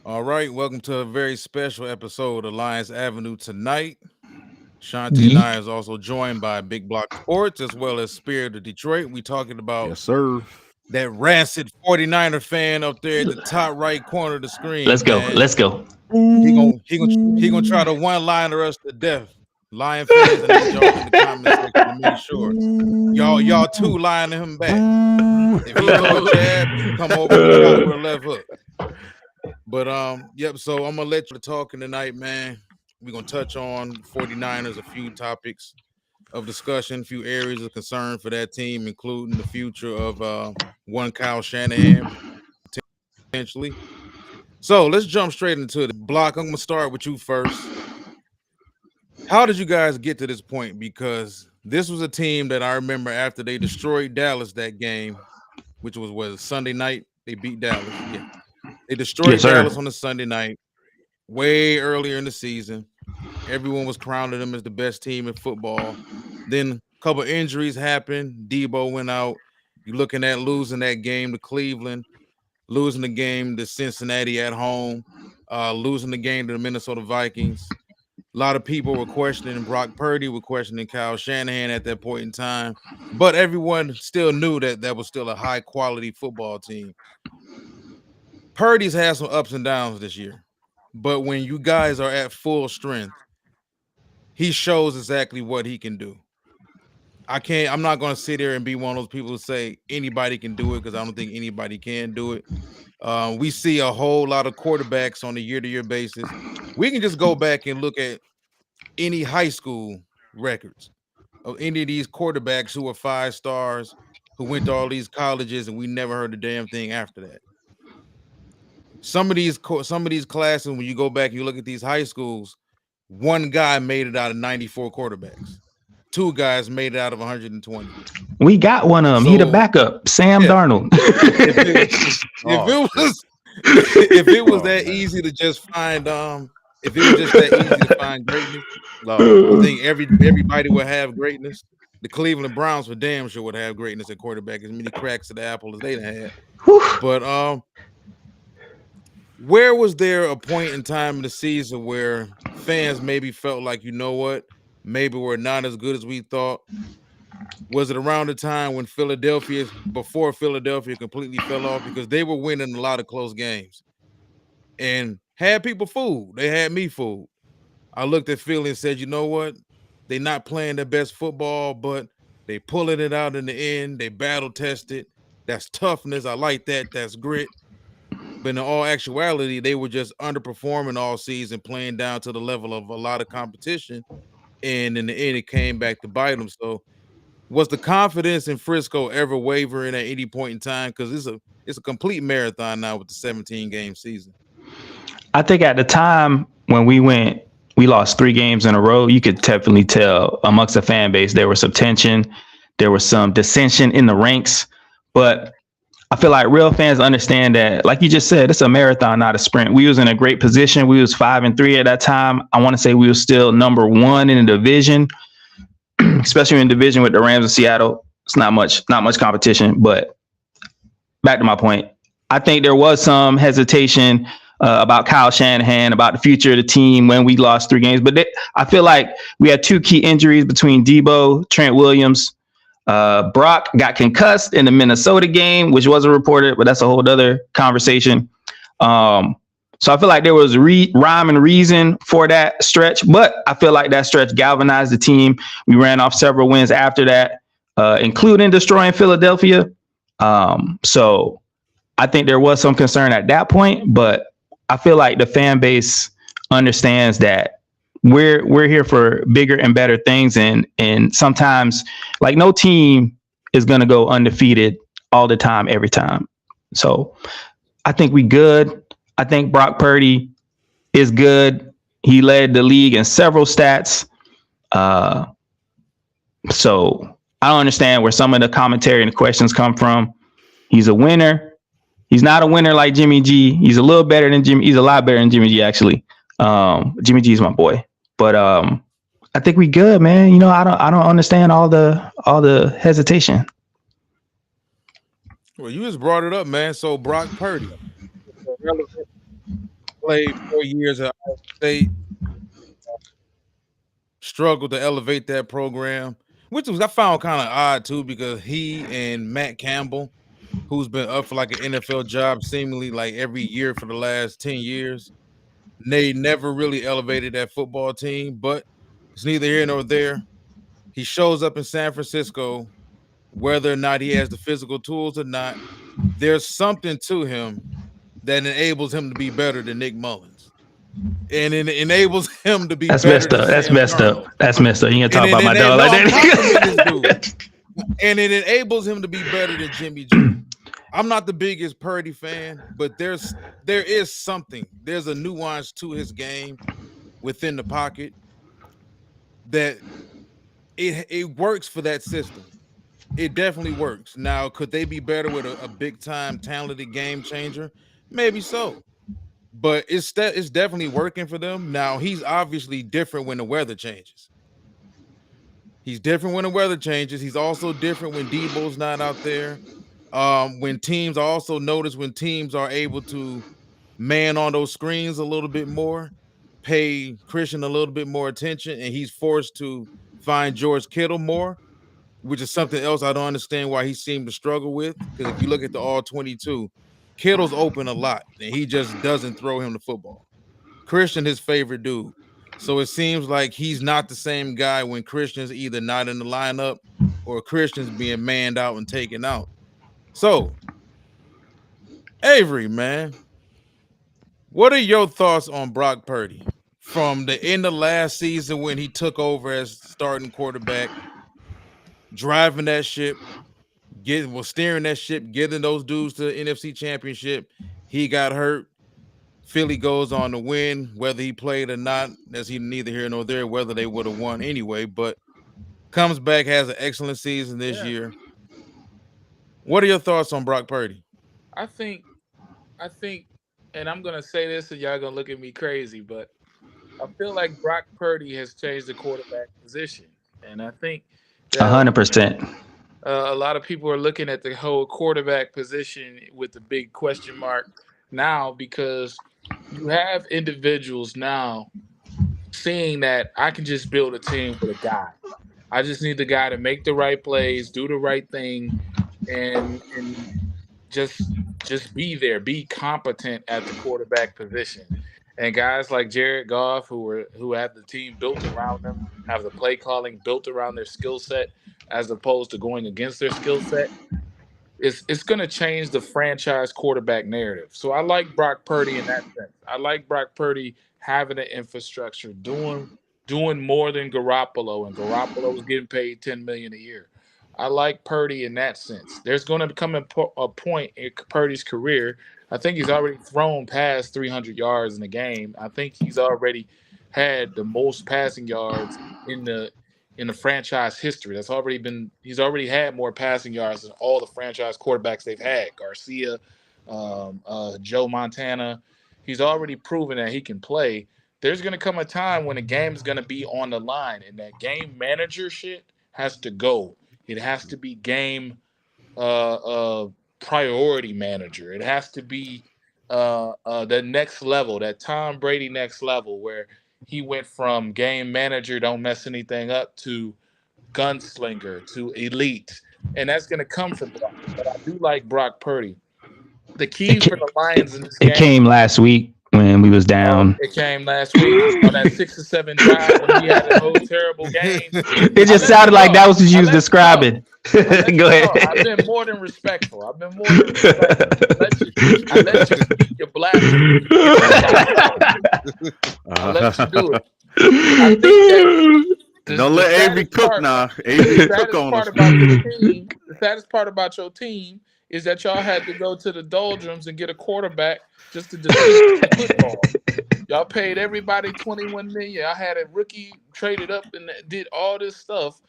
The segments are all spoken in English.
All right, welcome to a very special episode of Lions Avenue tonight. Shanti and I Yeet. is also joined by Big Block Sports as well as Spirit of Detroit. We talking about Yes, sir. that rancid 49er fan up there at the top right corner of the Let's screen, go. man. Let's go. He gonna try to one-liner us to death. Lion fans, I need y'all in the comment section to make sure y'all two lining him back. If he throw a jab, you come over and drop with a left hook. But yep, so I'm gonna let you talking tonight, man. We're gonna touch on 49ers, a few topics of discussion, a few areas of concern for that team, including the future of one Kyle Shanahan potentially. So let's jump straight into the block. I'm gonna start with you first. How did you guys get to this point? Because this was a team that I remember after they destroyed Dallas that game, which was Sunday night. They beat Dallas. Yeah. They destroyed Yes, sir. Dallas on a Sunday night, way earlier in the season. Everyone was crowning them as the best team in football. Then a couple injuries happened. Debo went out. You're looking at losing that game to Cleveland, losing the game to Cincinnati at home, losing the game to the Minnesota Vikings. A lot of people were questioning Brock Purdy, were questioning Kyle Shanahan at that point in time, but everyone still knew that that was still a high quality football team. Purdy's had some ups and downs this year, but when you guys are at full strength, he shows exactly what he can do. I'm not going to sit here and be one of those people who say anybody can do it because I don't think anybody can do it. We see a whole lot of quarterbacks on a year-to-year basis. We can just go back and look at any high school records of any of these quarterbacks who were 5 stars, who went to all these colleges, and we never heard a damn thing after that. Some of these classes, when you go back and you look at these high schools, one guy made it out of 94 quarterbacks. Two guys made it out of 120. We got one of them. He the backup, Sam yeah. Darnold. If it was that easy to just find if it was just that easy to find greatness, I think everybody would have greatness. The Cleveland Browns for damn sure would have greatness at quarterback, as many cracks at the apple as they had. But where was there a point in time in the season where fans maybe felt like, you know what, maybe we're not as good as we thought? Was it around the time when before Philadelphia completely fell off? Because they were winning a lot of close games and had people fooled. They had me fooled. I looked at Philly and said, you know what? They're not playing their best football, but they pulling it out in the end. They battle tested. That's toughness. I like that. That's grit. But in all actuality, they were just underperforming all season, playing down to the level of a lot of competition. And in the end, it came back to bite them. So was the confidence in Frisco ever wavering at any point in time? Because it's a complete marathon now with the 17-game season. I think at the time when we lost 3 games in a row, you could definitely tell amongst the fan base there was some tension, there was some dissension in the ranks. But I feel like real fans understand that, like you just said, it's a marathon, not a sprint. We was in a great position. We was 5-3 at that time. I want to say we were still number 1 in the division, especially in division with the Rams of Seattle. It's not much competition. But back to my point, I think there was some hesitation about Kyle Shanahan, about the future of the team when we lost 3 games. But I feel like we had 2 key injuries between Debo, Trent Williams. Brock got concussed in the Minnesota game, which wasn't reported, but that's a whole other conversation. So I feel like there was rhyme and reason for that stretch, but I feel like that stretch galvanized the team. We ran off several wins after that, including destroying Philadelphia. So I think there was some concern at that point, but I feel like the fan base understands that we're here for bigger and better things. And sometimes, like, no team is going to go undefeated all the time, every time. So I think we good. I think Brock Purdy is good. He led the league in several stats. So I don't understand where some of the commentary and the questions come from. He's a winner. He's not a winner like Jimmy G. He's a little better than Jimmy. He's a lot better than Jimmy G, actually. Jimmy G is my boy. But I think we good, man. You know, I don't understand all the hesitation. Well, you just brought it up, man. So Brock Purdy, played 4 years at Iowa State, struggled to elevate that program, which was I found kind of odd too because he and Matt Campbell, who's been up for like an NFL job seemingly like every year for the last 10 years, they never really elevated that football team, but it's neither here nor there. He shows up in San Francisco, whether or not he has the physical tools or not, there's something to him that enables him to be better than Nick Mullins. And it enables him to be That's better messed than up. That's Sam messed Darnold. up. That's messed up. You ain't And gonna talk about my dog no, like I'm complimenting this that. dude. And it enables him to be better than Jimmy G. I'm not the biggest Purdy fan, but there is something. There's a nuance to his game within the pocket that it works for that system. It definitely works. Now, could they be better with a big time talented game changer? Maybe so. But it's definitely working for them. Now, he's obviously different when the weather changes. He's different when the weather changes. He's also different when Debo's not out there. When teams also notice when teams are able to man on those screens a little bit more, pay Christian a little bit more attention, and he's forced to find George Kittle more, which is something else I don't understand why he seemed to struggle with. Because if you look at the all 22, Kittle's open a lot, and he just doesn't throw him the football. Christian, his favorite dude. So it seems like he's not the same guy when Christian's either not in the lineup or Christian's being manned out and taken out. So, Avery, man, what are your thoughts on Brock Purdy from the end of last season when he took over as starting quarterback, driving that ship, steering that ship, getting those dudes to the NFC Championship? He got hurt. Philly goes on to win, whether he played or not. That's neither here nor there. Whether they would have won anyway, but comes back, has an excellent season this year. What are your thoughts on Brock Purdy? I think, and I'm gonna say this, and y'all gonna look at me crazy, but I feel like Brock Purdy has changed the quarterback position, and I think that 100%. a lot of people are looking at the whole quarterback position with the big question mark now because you have individuals now seeing that I can just build a team with a guy. I just need the guy to make the right plays, do the right thing, and just be there, be competent at the quarterback position. And guys like Jared Goff, who have the team built around them, have the play calling built around their skill set, as opposed to going against their skill set, it's going to change the franchise quarterback narrative. So I like Brock Purdy in that sense. I like Brock Purdy having an infrastructure, doing more than Garoppolo, and Garoppolo was getting paid $10 million a year. I like Purdy in that sense. There's going to come a point in Purdy's career. I think he's already thrown past 300 yards in the game. I think he's already had the most passing yards in the franchise history. He's already had more passing yards than all the franchise quarterbacks they've had. Garcia, Joe Montana. He's already proven that he can play. There's going to come a time when the game is going to be on the line, and that game manager shit has to go. It has to be game priority manager. It has to be the next level, that Tom Brady next level, where he went from game manager, don't mess anything up, to gunslinger, to elite. And that's going to come from Brock. But I do like Brock Purdy. The key for the Lions in this It game. came last week when we was down. It came last week on that 6 or 7 drive when we had a whole terrible game. It just sounded like that was what you was describing. Go ahead. I've been more than respectful. I let you speak your blasphemy. I let you do it. I think that don't let Avery cook now. Avery cook on us. The saddest part about your team is that y'all had to go to the doldrums and get a quarterback just to defeat football. Y'all paid everybody $21 million. I had a rookie traded up and did all this stuff.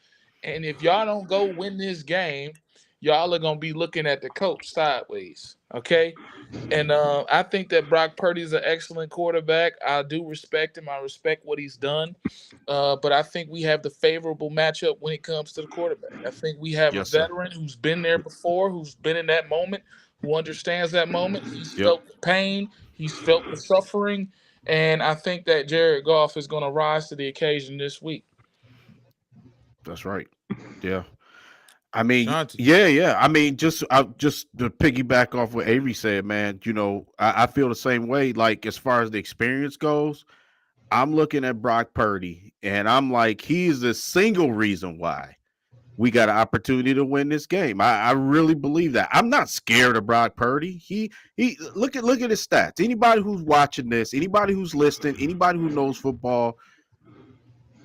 And if y'all don't go win this game, y'all are gonna be looking at the coach sideways. Okay. And I think that Brock Purdy is an excellent quarterback. I do respect him. I respect what he's done. But I think we have the favorable matchup when it comes to the quarterback. I think we have a veteran who's been there before, who's been in that moment, who understands that moment. He's felt the pain. He's felt the suffering, and I think that Jared Goff is going to rise to the occasion this week. That's right. Yeah. I mean, Shanti. yeah. I mean, just to piggyback off what Avery said, man. I feel the same way. Like as far as the experience goes, I'm looking at Brock Purdy, and I'm like, he's the single reason why we got an opportunity to win this game. I really believe that. I'm not scared of Brock Purdy. He look at his stats. Anybody who's watching this, anybody who's listening, anybody who knows football,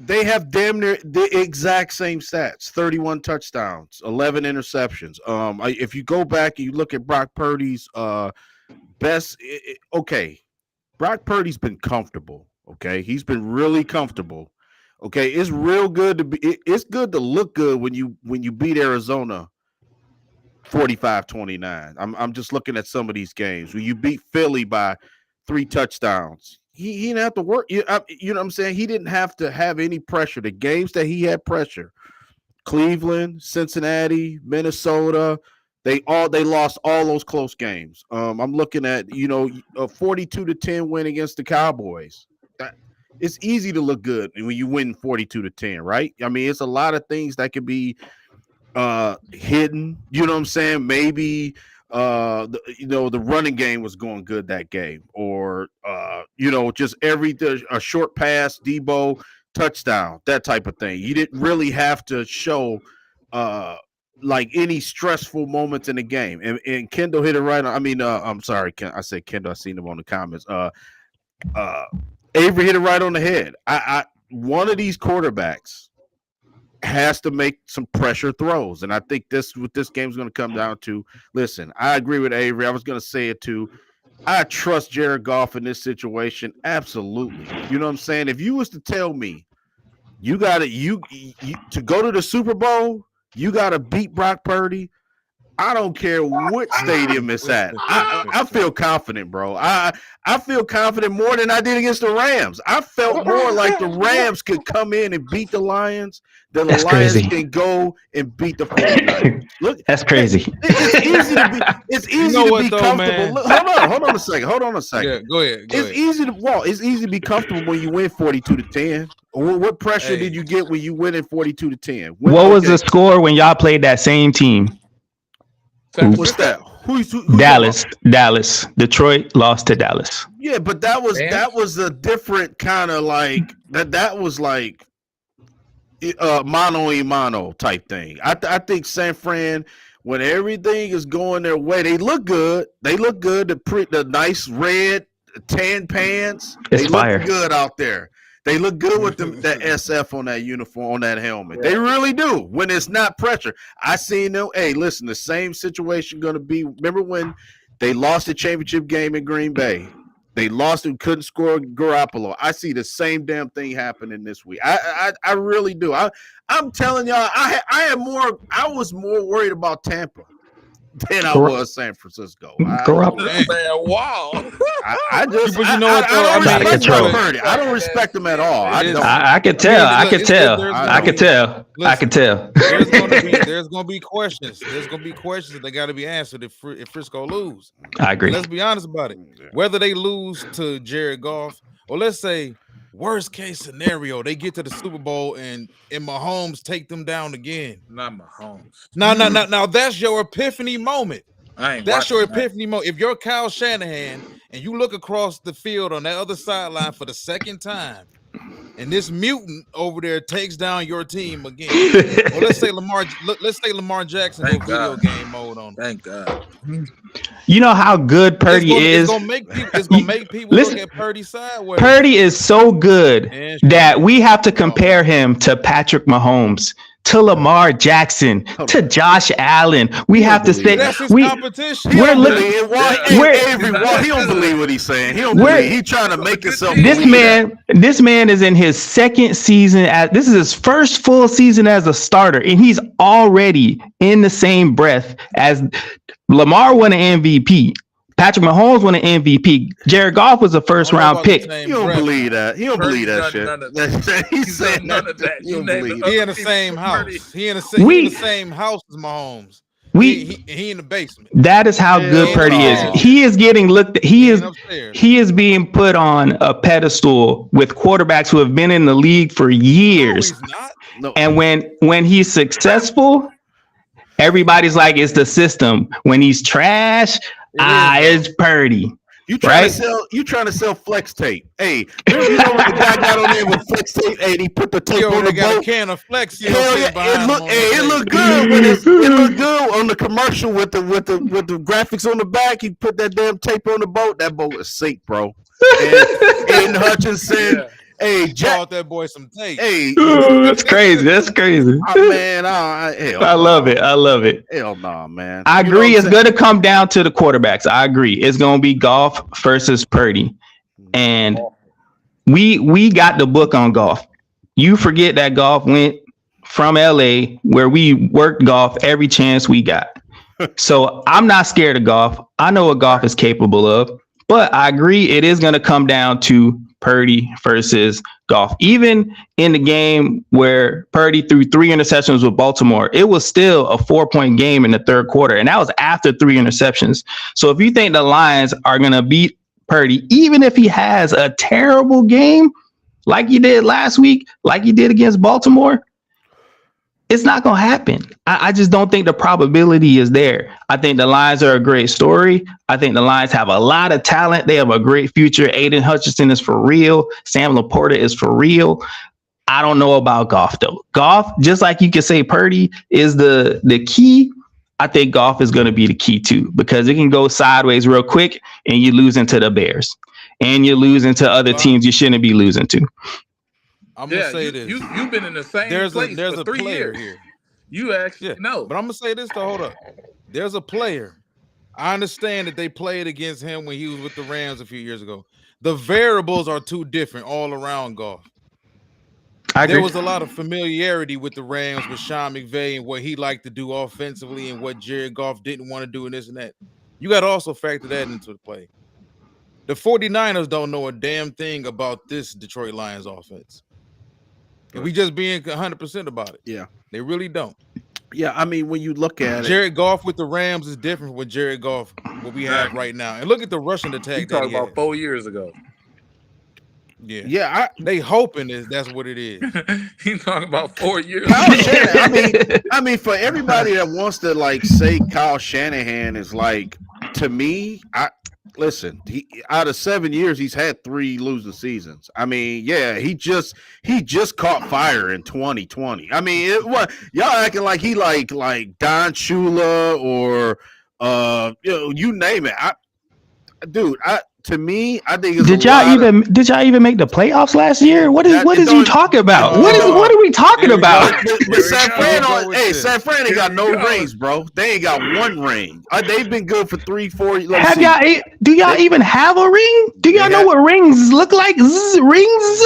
they have damn near the exact same stats: 31 touchdowns, 11 interceptions. If you go back and you look at Brock Purdy's best, okay, Brock Purdy's been comfortable. Okay, he's been really comfortable. Okay, it's real good to be. It's good to look good when you beat Arizona 45-29. I'm just looking at some of these games when you beat Philly by 3 touchdowns. He didn't have to work. You know what I'm saying? He didn't have to have any pressure. The games that he had pressure, Cleveland, Cincinnati, Minnesota, they lost all those close games. I'm looking at a 42-10 win against the Cowboys. It's easy to look good when you win 42-10, right? I mean, it's a lot of things that could be hidden. You know what I'm saying? Maybe the running game was going good that game, or just a short pass, Debo touchdown, that type of thing. You didn't really have to show like any stressful moments in the game. And Kendall hit it right on. I mean, I'm sorry, I said Kendall. I seen him on the comments. Avery hit it right on the head. One of these quarterbacks has to make some pressure throws, and I think what this game is going to come down to. Listen, I agree with Avery. I was going to say it too. I trust Jared Goff in this situation, absolutely. You know what I'm saying? If you was to tell me you got to go to the Super Bowl, you got to beat Brock Purdy. I don't care what stadium it's at. I feel confident, bro. I feel confident more than I did against the Rams. I felt more like the Rams could come in and beat the Lions than the Lions can go and beat the 49ers. Look, that's crazy. It's easy to be comfortable. Look, hold on a second. Yeah, go ahead. It's easy to be comfortable when you win 42-10. What pressure did you get when you win at 42-10? What was the score when y'all played that same team? What's that? Who's Dallas. Detroit lost to Dallas. Yeah, but that was a different kind of like that was like mano a mano type thing. I think San Fran, when everything is going their way, they look good. They look good. The nice red tan pants. They look good out there. They look good with that SF on that uniform, on that helmet. They really do when it's not pressure. I seen them. Hey, listen, the same situation going to be. Remember when they lost the championship game in Green Bay? They lost and couldn't score Garoppolo. I see the same damn thing happening this week. I really do. I'm telling y'all, I was more worried about Tampa than I was San Francisco. Wow. I just, but you know what? I don't respect them at all. I could tell. I could tell. There's gonna be questions. There's gonna be questions that got to be answered if Frisco lose. I agree. Let's be honest about it. Whether they lose to Jared Goff, or let's say worst case scenario, they get to the Super Bowl and Mahomes take them down again. Not Mahomes. Now that's your epiphany moment. That's your epiphany moment. If you're Kyle Shanahan and you look across the field on that other sideline for the second time, and this mutant over there takes down your team again. Well, let's say Lamar Jackson go video game mode on. Thank God. You know how good Purdy is. It's gonna make people look at Purdy sideways. Purdy is so good that we have to compare him to Patrick Mahomes, to Lamar Jackson, to Josh Allen. We have to say that's his competition. He don't believe what he's saying. He don't believe. He's trying to make himself. This man is in his second season. This is his first full season as a starter, and he's already in the same breath as Lamar won an MVP. Patrick Mahomes won an MVP. Jared Goff was a first-round pick. He don't believe that. He don't believe that shit. He's saying none of that. He in the same house. He in the same house as Mahomes. He in the basement. That is how good Purdy is. He is getting looked at. He is being put on a pedestal with quarterbacks who have been in the league for years. No, he's not. No. And when he's successful, everybody's like, it's the system. When he's trash, it's Purdy. You trying to sell flex tape? Hey, you know what the guy got on there with flex tape? And he put the tape on the got boat. A can of flex. Hell yeah, it looked good. But it looked good on the commercial with the graphics on the back. He put that damn tape on the boat. That boat was sick, bro. And Aiden Hutchinson. Yeah. Hey, brought that boy some tape. Hey, that's crazy. That's crazy. Man, I love it. Hell no, man. I agree. It's going to come down to the quarterbacks. I agree. It's going to be Goff versus Purdy, and we got the book on Goff. You forget that Goff went from LA, where we worked Goff every chance we got. So I'm not scared of Goff. I know what Goff is capable of, but I agree it is going to come down to Purdy versus Goff. Even in the game where Purdy threw 3 interceptions with Baltimore, it was still a 4-point game in the third quarter, and that was after 3 interceptions. So if you think the Lions are going to beat Purdy, even if he has a terrible game like he did last week, like he did against Baltimore, it's not going to happen. I just don't think the probability is there. I think the Lions are a great story. I think the Lions have a lot of talent. They have a great future. Aiden Hutchinson is for real. Sam Laporta is for real. I don't know about Goff, though. Goff, just like you could say Purdy is the key, I think Goff is going to be the key, too, because it can go sideways real quick, and you lose into the Bears. And you lose into other teams you shouldn't be losing to. I'm gonna say this. You've been in the same place there's for a 3 player years. here. You actually know. But I'm gonna say this to hold up. There's a player. I understand that they played against him when he was with the Rams a few years ago. The variables are too different all around Goff. There was a lot of familiarity with the Rams with Sean McVay and what he liked to do offensively and what Jared Goff didn't want to do and this and that. You got to also factor that into the play. The 49ers don't know a damn thing about this Detroit Lions offense. And we just being 100% about it. Yeah. They really don't. Yeah, I mean, when you look at Jared Goff with the Rams is different from what Jared Goff, what we have right now. And look at the rushing attack. You talking about 4 years ago. Yeah. They hoping that's what it is. He's talking about 4 years Kyle Shanahan, I mean, for everybody that wants to like say Kyle Shanahan is like, to me, listen, out of 7 years, he's had 3 losing seasons. I mean, yeah, he just caught fire in 2020. I mean, y'all acting like he like Don Shula or you name it. To me, I think it's did y'all even make the playoffs last year? What is you talking about? What are we talking about? But San Fran ain't got no rings, bro. They ain't got 1 ring. They've been good for 3-4. Do y'all even have a ring? Do y'all know what rings look like? Rings?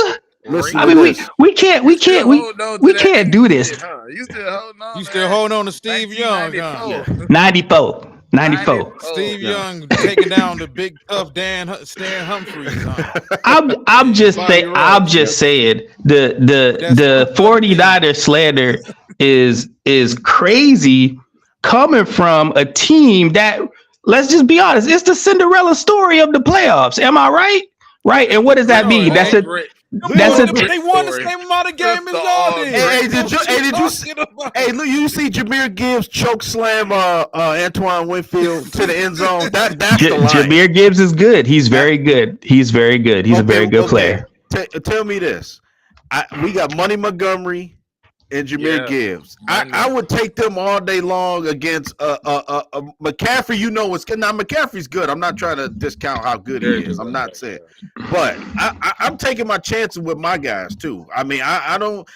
Listen, I mean, we can't do this. You still holding on to Steve Young? 94. Steve Young taking down the big tough Stan Humphries. I'm just saying the 49ers slander is crazy coming from a team that, let's just be honest, it's the Cinderella story of the playoffs. Am I right? Right. And what does that mean? They won the same amount of games as y'all did. Look, you see Jahmyr Gibbs choke slam Antoine Winfield to the end zone. That's the line. Jahmyr Gibbs is good. He's very good. He's a very good player. Tell me this. We got Money Montgomery and Jahmyr Gibbs. I would take them all day long against McCaffrey. You know what's good. Now McCaffrey's good. I'm not trying to discount how good he is. I'm not saying, but I'm taking my chances with my guys too. I mean, I don't.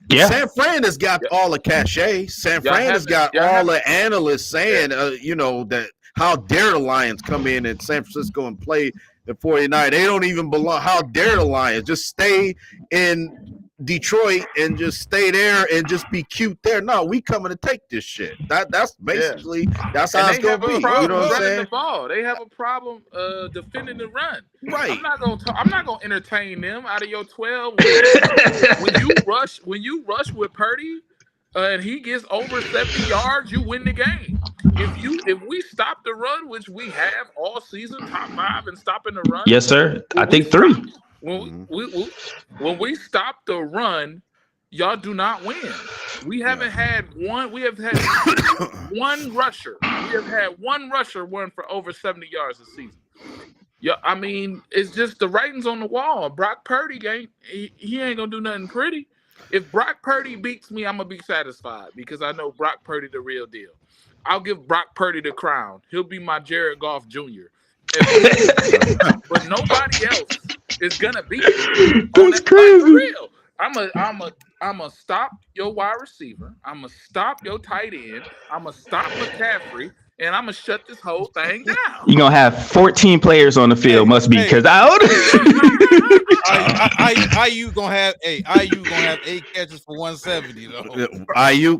Yeah. San Fran has got all the cachet. San Fran has got all the analysts saying, that how dare the Lions come in San Francisco and play the 49. They don't even belong. How dare the Lions just stay in Detroit and just stay there and just be cute there? No, we coming to take this shit. That's basically that's how it's gonna be. You know what I'm saying? The ball. They have a problem defending the run. Right. I'm not gonna entertain them out of your 12. When you rush with Purdy, and he gets over 70 yards, you win the game. If we stop the run, which we have all season, top 5 and stopping the run. Yes, sir. I think 3. When we stop the run, y'all do not win. We haven't had one. We have had one rusher. We have had one rusher run for over 70 yards this season. Yeah, I mean, it's just the writing's on the wall. Brock Purdy he ain't gonna do nothing pretty. If Brock Purdy beats me, I'm gonna be satisfied because I know Brock Purdy the real deal. I'll give Brock Purdy the crown. He'll be my Jared Goff Jr. But nobody else is gonna beat me. That's crazy. For real. I'm a stop your wide receiver. I'm gonna stop your tight end. I'm gonna stop McCaffrey, and I'm gonna shut this whole thing down. You're gonna have 14 players on the field, must be because IU gonna have 8 catches for 170 though. IU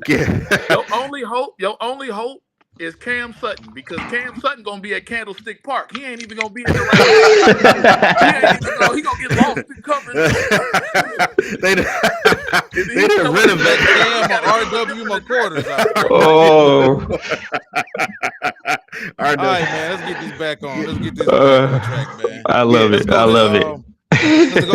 Your only hope is Cam Sutton, because Cam Sutton gonna be at Candlestick Park. He ain't even gonna be in the right. He gonna get lost in coverage. they didn't renovate Cam or RW McQuarters out. Oh. All right, man. Let's get this back on. Let's get this back on track, man. I love it. I love it.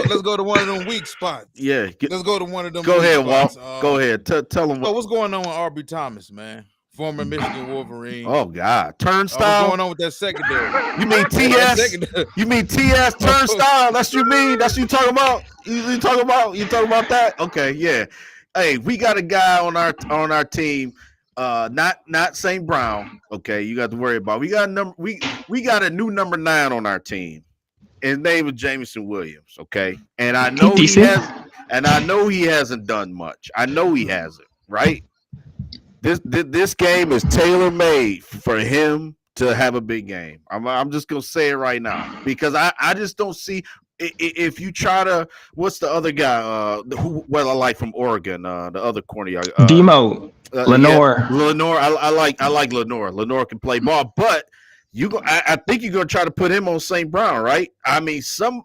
Let's go to one of them weak spots. Yeah. Let's go to one of them. Go ahead, Walt. Spots. Go ahead. Tell them. What's going on with Aubrey Thomas, man? Former Michigan Wolverine. Oh God, turnstile. What's going on with that secondary? You mean TS? You mean TS turnstile? That's what you mean? That's what you talking about? You talking about that? Okay, yeah. Hey, we got a guy on our team. Not St. Brown. Okay, you got to worry about. We got a new number 9 on our team. His name is Jameson Williams. Okay, and I know he hasn't done much. I know he hasn't. Right. This game is tailor-made for him to have a big game. I'm just gonna say it right now because I just don't see if you try to. What's the other guy? I like from Oregon. The other corner, Demo Lenore. Yeah, Lenore. I like Lenore. Lenore can play ball, but I think you're gonna try to put him on St. Brown, right? I mean, something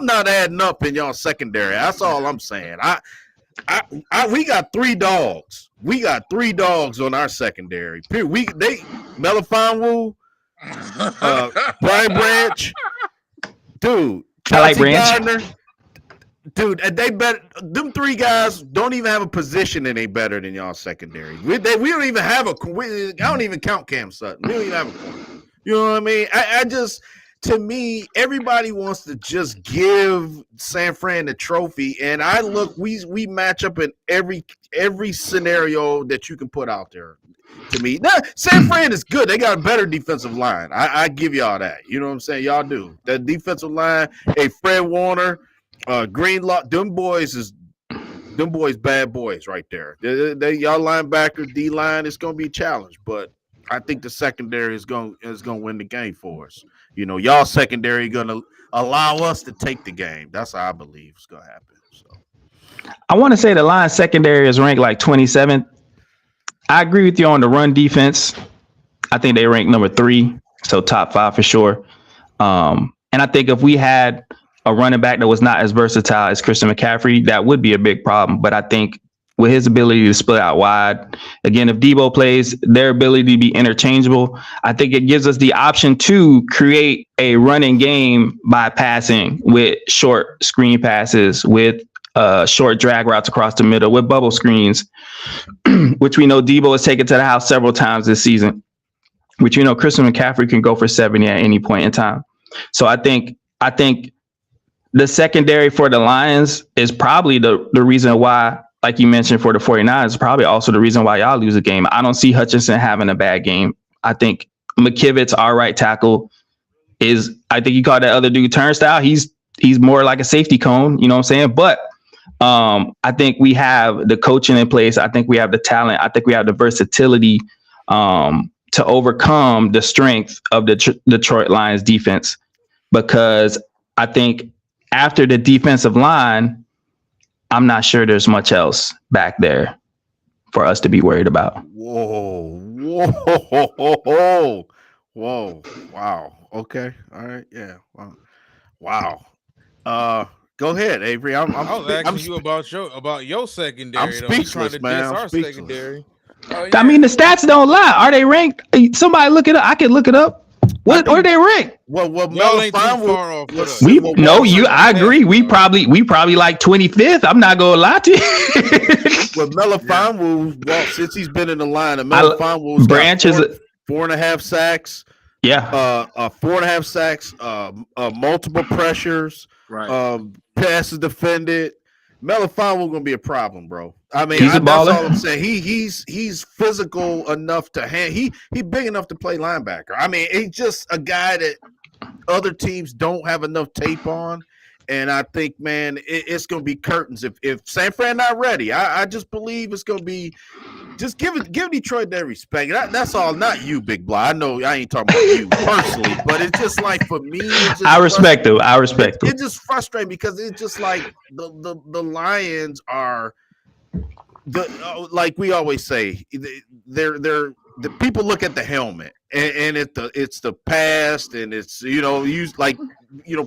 not adding up in y'all secondary. That's all I'm saying. We got 3 dogs. We got 3 dogs on our secondary. Melifonwu, Brian Branch, dude. I like Branch. Gardner, dude, they better. Them 3 guys don't even have a position and they better than y'all secondary. We don't even have I don't even count Cam Sutton. We don't even have a corner. You know what I mean? I just. To me, everybody wants to just give San Fran the trophy, and we match up in every scenario that you can put out there. To me, now, San Fran is good. They got a better defensive line. I give y'all that. You know what I'm saying? Y'all do. That defensive line, Fred Warner, Greenlaw, them boys bad boys right there. They y'all linebacker, D line, it's gonna be a challenge, but I think the secondary is going to win the game for us. You know, y'all secondary going to allow us to take the game. That's how I believe it's going to happen. So, I want to say the line secondary is ranked like 27th. I agree with you on the run defense. I think they rank number 3, so top 5 for sure. And I think if we had a running back that was not as versatile as Christian McCaffrey, that would be a big problem. But I think with his ability to split out wide, again, if Debo plays, their ability to be interchangeable, I think it gives us the option to create a running game by passing with short screen passes, with short drag routes across the middle, with bubble screens, which we know Debo has taken to the house several times this season, which, you know, Christian McCaffrey can go for 70 at any point in time. So I think the secondary for the Lions is probably the reason why, like you mentioned, for the 49ers, probably also the reason why y'all lose a game. I don't see Hutchinson having a bad game. I think McKivitz, our right tackle, I think you call that other dude turnstile. He's more like a safety cone, you know what I'm saying? But I think we have the coaching in place. I think we have the talent. I think we have the versatility to overcome the strength of the Detroit Lions defense, because I think after the defensive line, I'm not sure there's much else back there for us to be worried about. Whoa. Wow. Okay. All right. Yeah. Wow. Go Go ahead, Avery. I was asking you about your secondary. Though. He trying speechless, to man. diss I'm our speechless. secondary. Oh, I mean, the stats don't lie. Are they ranked? Somebody look it up. I can look it up. What are they ranked? Well, Y'all ain't too far off with us. I agree. We probably like 25th. I'm not gonna lie to you. Well, Melifonwu, since he's been in the line, Melifonwu's Branch got is 4.5 sacks. Yeah. 4.5 sacks. Multiple pressures. Right. Passes defended. Melifonwu gonna be a problem, bro. I mean, He's a baller. that's all I'm saying. He's physical enough to he big enough to play linebacker. I mean, he's just a guy that other teams don't have enough tape on. And I think, man, it's going to be curtains if San Fran not ready. I just believe it's going to be just give Detroit that respect. That's all. Not you, Big Blah. I know I ain't talking about you personally, but it's just like for me. I respect him. It's just frustrating because it's just like the Lions are like we always say. They're the people look at the helmet and it's the past and it's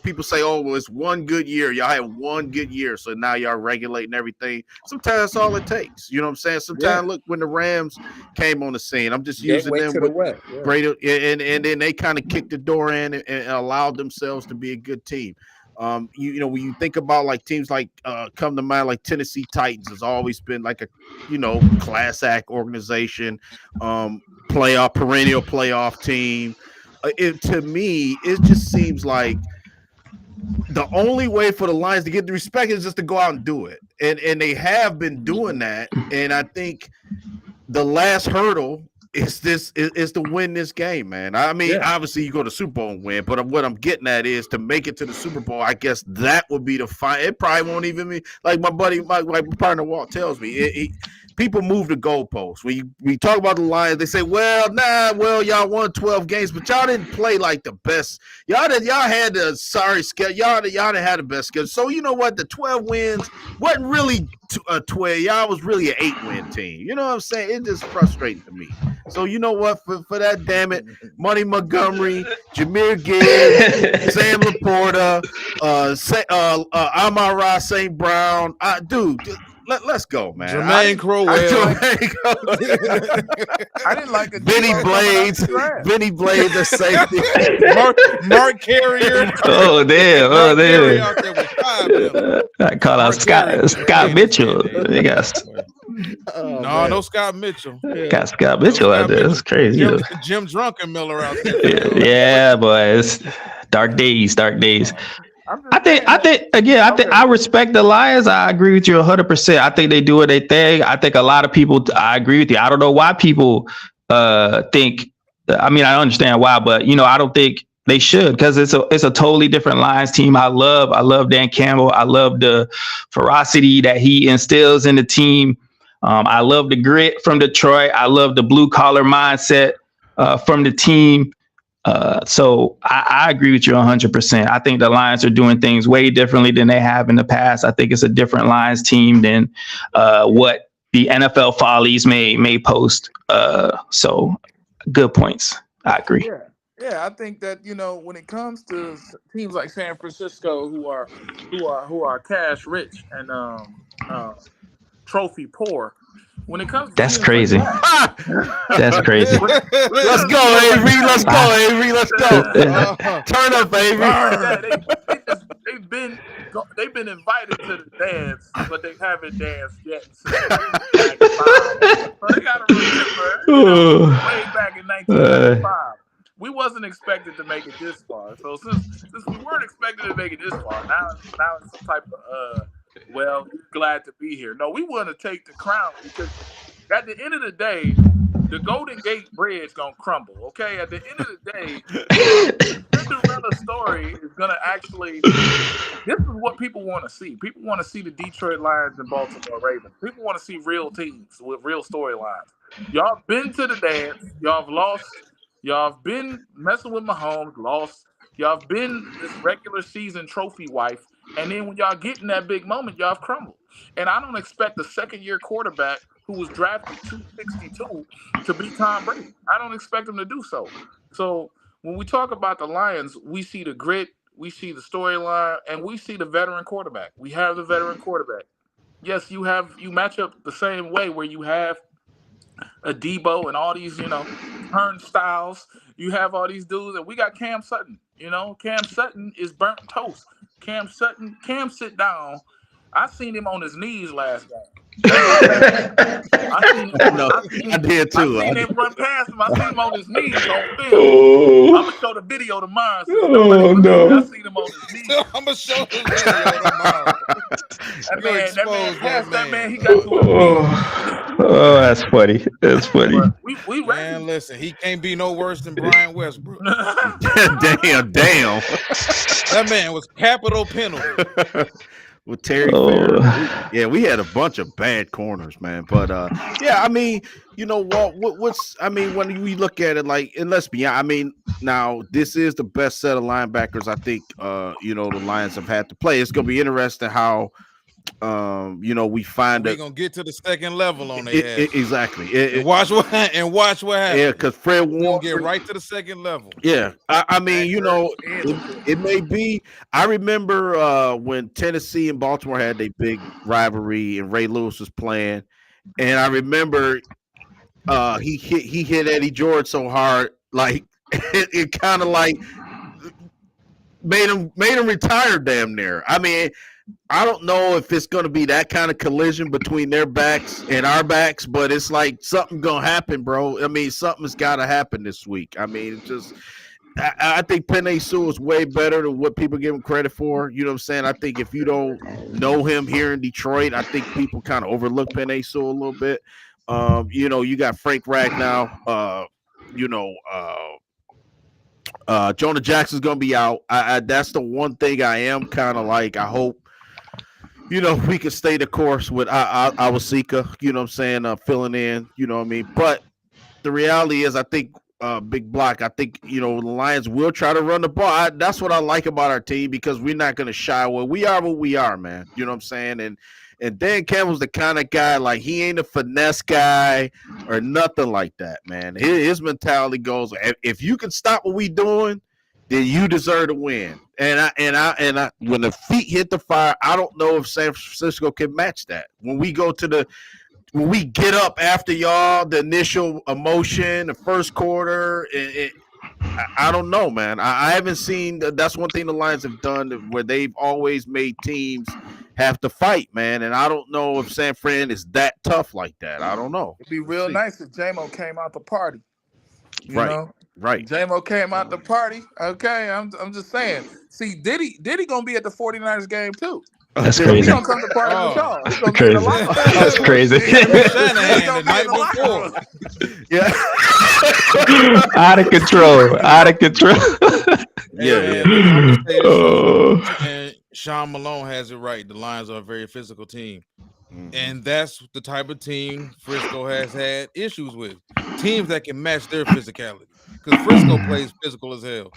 people say, oh, well, it's one good year. Y'all had one good year, so now y'all regulating everything. Sometimes that's all it takes. You know what I'm saying? Sometimes look when the Rams came on the scene. I'm just using them with Brady, and then they kind of kicked the door in and allowed themselves to be a good team. When you think about like teams like come to mind like Tennessee Titans has always been like a class act organization, perennial playoff team. To me, it just seems like the only way for the Lions to get the respect is just to go out and do it, and they have been doing that. And I think the last hurdle is to win this game, man. I mean, obviously you go to Super Bowl and win, but what I'm getting at is to make it to the Super Bowl. I guess that would be the fight. It probably won't even be like my buddy, my partner Walt tells me. People move the goalposts. When we talk about the Lions, they say, y'all won 12 games, but y'all didn't play like the best. Y'all had the sorry schedule. Y'all didn't have the best schedule. So you know what? The 12 wins wasn't really 12. Y'all was really an 8-win team. You know what I'm saying? It's just frustrating to me. So you know what? For that, damn it, Money Montgomery, Jameer Gibbs, Sam Laporta, Amon-Ra St. Brown, dude. Let's go, man. Jermaine Crowell. I didn't like it. Vinny Blades, the safety. Mark Carrier. Oh damn! Mark Carrier out there with 5 million. I call out Scott Mitchell. They got no Scott Mitchell. Got Scott Mitchell out there. That's crazy. Jim Drunkenmiller out there. Yeah, boy. It's dark days. I respect the Lions. I agree with you 100%. I think they do what they think. I think a lot of people, I agree with you. I don't know why people think, I mean, I understand why, but I don't think they should, because it's a totally different Lions team. I love Dan Campbell. I love the ferocity that he instills in the team. I love the grit from Detroit. I love the blue collar mindset from the team. So I agree with you 100%. I think the Lions are doing things way differently than they have in the past. I think it's a different Lions team than what the NFL follies may post. So good points. I agree. Yeah, I think that when it comes to teams like San Francisco who are cash rich and trophy poor. When it comes to that's crazy. That's crazy. Let's go, Avery. Let's go. Turn up, Avery. They've been invited to the dance, but they haven't danced yet. So they got to remember, way back in 1995, we wasn't expected to make it this far. So since we weren't expected to make it this far, now it's some type of glad to be here. No, we want to take the crown because at the end of the day, the Golden Gate Bridge gonna crumble. Okay, at the end of the day, the Cinderella story is gonna actually. This is what people want to see. People want to see the Detroit Lions and Baltimore Ravens. People want to see real teams with real storylines. Y'all been to the dance. Y'all have lost. Y'all have been messing with Mahomes, lost. Y'all have been this regular season trophy wife. And then when y'all get in that big moment, y'all have crumbled. And I don't expect the second-year quarterback who was drafted 262 to be Tom Brady. I don't expect him to do so. So when we talk about the Lions, we see the grit, we see the storyline, and we see the veteran quarterback. We have the veteran quarterback. Yes, you match up the same way where you have a Debo and all these, turnstiles. You have all these dudes, and we got Cam Sutton. Cam Sutton is burnt toast. Cam sit down. I seen him on his knees last game. I seen him. I did too. I seen him run past him. I seen him on his knees on film. I'm gonna show the video tomorrow. So I seen him on his knees. I'm gonna show the video tomorrow. That man, he got to a Oh, that's funny. That's funny. We ready. Man, listen, he can't be no worse than Brian Westbrook. Damn. That man was capital penalty. With Terry Fair. Yeah, we had a bunch of bad corners, man. But yeah, I mean, you know what's I mean, when we look at it, like, and let's be honest, I mean, now this is the best set of linebackers I think the Lions have had to play. It's gonna be interesting how we find we're gonna get to the second level on their ass. Exactly. And watch what happens. Yeah, because Fred Warner get right to the second level. Yeah, I mean, it may be. I remember when Tennessee and Baltimore had their big rivalry, and Ray Lewis was playing, and I remember he hit Eddie George so hard, like it kind of like made him retire damn near. I mean, I don't know if it's going to be that kind of collision between their backs and our backs, but it's like something going to happen, bro. I mean, something's got to happen this week. I mean, it's just I think Penei Sewell is way better than what people give him credit for. You know what I'm saying? I think if you don't know him here in Detroit, I think people kind of overlook Penei Sewell a little bit. You got Frank Ragnow, Jonah Jackson's gonna be out. That's the one thing I am kind of like. I hope we can stay the course with Awasika. You know what I'm saying? Filling in. You know what I mean? But the reality is, I think Big Block. I think the Lions will try to run the ball. That's what I like about our team because we're not gonna shy away. We are what we are, man. You know what I'm saying? And Dan Campbell's the kind of guy, like, he ain't a finesse guy or nothing like that, man. His mentality goes, if you can stop what we doing, then you deserve to win. And I when the feet hit the fire, I don't know if San Francisco can match that. When we get up after y'all, the initial emotion, the first quarter, I don't know, man. I haven't seen. That's one thing the Lions have done where they've always made teams have to fight, man. And I don't know if San Fran is that tough like that. I don't know. It'd be real nice if J-Mo came out the party. You know? Right. J-Mo came out the party. Okay, I'm just saying. See, Diddy gonna be at the 49ers game too. That's crazy. He gonna come to party with y'all. He's gonna Crazy. That's crazy. The night before. Yeah. Out of control. Yeah. And Sean Malone has it right. The Lions are a very physical team. And that's the type of team Frisco has had issues with. Teams that can match their physicality. Because Frisco plays physical as hell.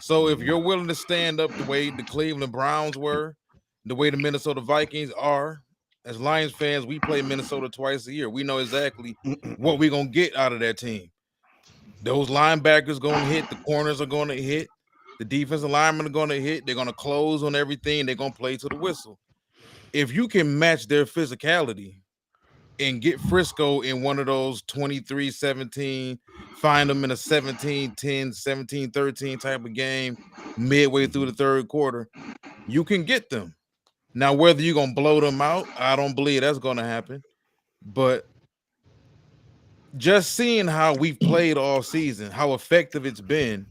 So if you're willing to stand up the way the Cleveland Browns were, the way the Minnesota Vikings are, as Lions fans, we play Minnesota twice a year. We know exactly what we're going to get out of that team. Those linebackers going to hit. The corners are going to hit. The defensive linemen are going to hit. They're going to close on everything. They're going to play to the whistle. If you can match their physicality and get Frisco in one of those 23-17, find them in a 17-10, 17-13 type of game midway through the third quarter, you can get them. Now, whether you're going to blow them out, I don't believe that's going to happen. But just seeing how we've played all season, how effective it's been,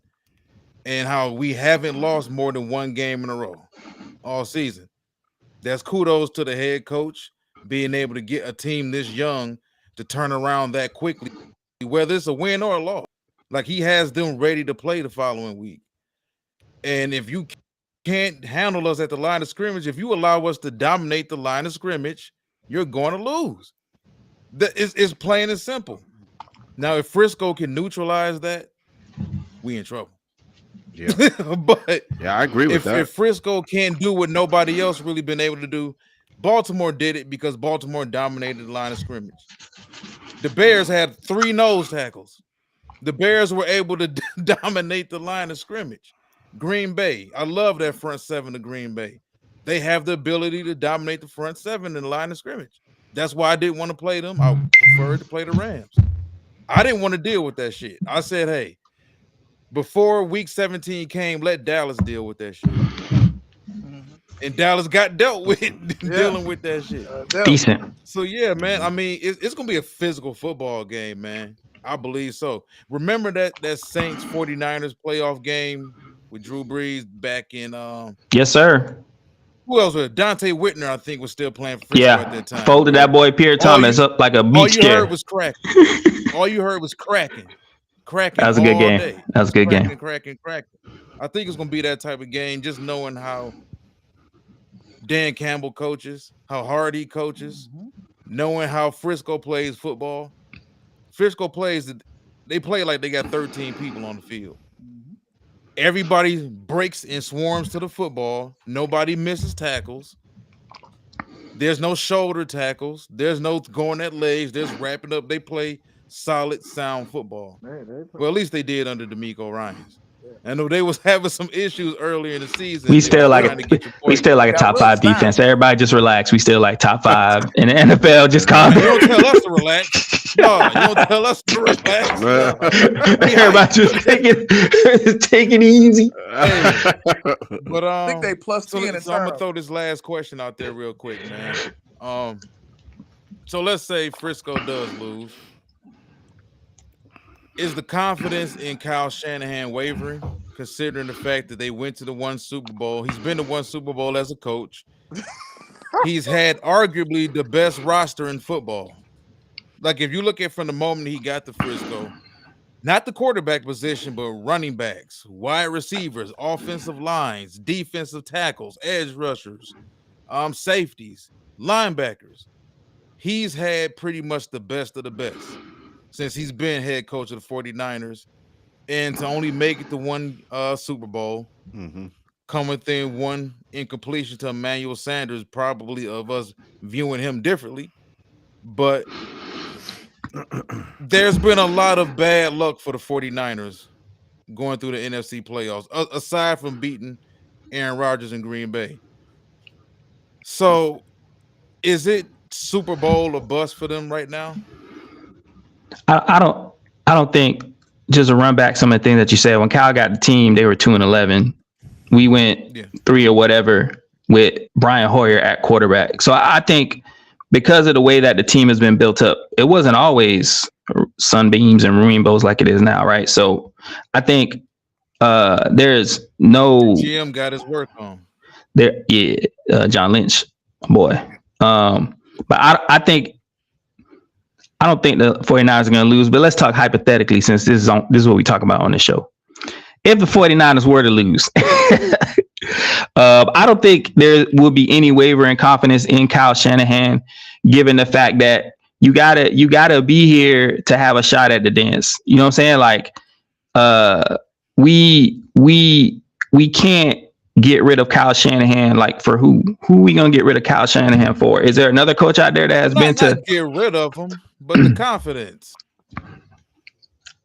and how we haven't lost more than one game in a row all season. That's kudos to the head coach being able to get a team this young to turn around that quickly, whether it's a win or a loss. Like, he has them ready to play the following week. And if you can't handle us at the line of scrimmage, if you allow us to dominate the line of scrimmage, you're going to lose. It's plain and simple. Now, if Frisco can neutralize that, we in trouble. Yeah. But yeah, I agree with that. If Frisco can't do what nobody else really been able to do, Baltimore did it because Baltimore dominated the line of scrimmage. The Bears had 3 nose tackles. The Bears were able to dominate the line of scrimmage. Green Bay. I love that front seven of Green Bay. They have the ability to dominate the front seven in the line of scrimmage. That's why I didn't want to play them. I preferred to play the Rams. I didn't want to deal with that shit. I said, hey, before week 17 came, let Dallas deal with that shit. And Dallas got dealt with dealing with that shit. Decent. So yeah, man. I mean, it's gonna be a physical football game, man. I believe so. Remember that Saints 49'ers playoff game with Drew Brees back in Yes, sir. Who else was it? Dante Whitner, I think, was still playing for Frisco at that time. Folded that boy Pierre Thomas up like a beach chair. All you heard was cracking. All you heard was cracking. That was a good game. Day. That was a good game. Cracking. I think it's gonna be that type of game, just knowing how Dan Campbell coaches, how hard he coaches, knowing how Frisco plays football. Frisco they play like they got 13 people on the field. Everybody breaks and swarms to the football. Nobody misses tackles. There's no shoulder tackles. There's no going at legs. There's wrapping up. They play solid, sound football. Well, at least they did under D'Amico Ryans. I know they was having some issues earlier in the season. We still like a top 5 defense. Everybody just relax. We still like top 5 in the NFL. Just calm down. You don't tell us to relax. No, you don't tell us to relax. Everybody just take it easy. Hey, but I think they plus 10. So I'm gonna throw this last question out there real quick, man. So let's say Frisco does lose. Is the confidence in Kyle Shanahan wavering, considering the fact that they went to the one Super Bowl? He's been to one Super Bowl as a coach. He's had arguably the best roster in football. Like, if you look at from the moment he got to Frisco, not the quarterback position, but running backs, wide receivers, offensive lines, defensive tackles, edge rushers, safeties, linebackers. He's had pretty much the best of the best since he's been head coach of the 49'ers, and to only make it to one Super Bowl, come within one incompletion to Emmanuel Sanders, probably of us viewing him differently. But there's been a lot of bad luck for the 49'ers going through the NFC playoffs, aside from beating Aaron Rodgers in Green Bay. So is it Super Bowl or bust for them right now? I don't think, just to run back some of the things that you said, when Kyle got the team, they were 2-11. We went 3 or whatever with Brian Hoyer at quarterback. So I think because of the way that the team has been built up, it wasn't always sunbeams and rainbows like it is now, right? So I think there's no GM got his work on there. Yeah, John Lynch, boy. But I don't think the 49ers are going to lose, but let's talk hypothetically, since this is what we talk about on the show. If the 49ers were to lose, I don't think there would be any wavering confidence in Kyle Shanahan, given the fact that you gotta be here to have a shot at the dance. You know what I'm saying? Like, we can't get rid of Kyle Shanahan. Like, for who we gonna get rid of Kyle Shanahan for? Is there another coach out there that has been to get rid of him? But the confidence.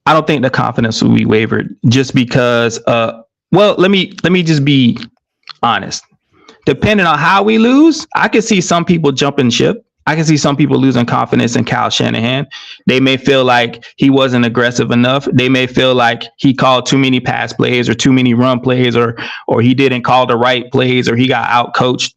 I don't think the confidence will be wavered just because. Well, let me just be honest. Depending on how we lose, I can see some people jumping ship. I can see some people losing confidence in Kyle Shanahan. They may feel like he wasn't aggressive enough. They may feel like he called too many pass plays or too many run plays, or he didn't call the right plays, or he got out coached.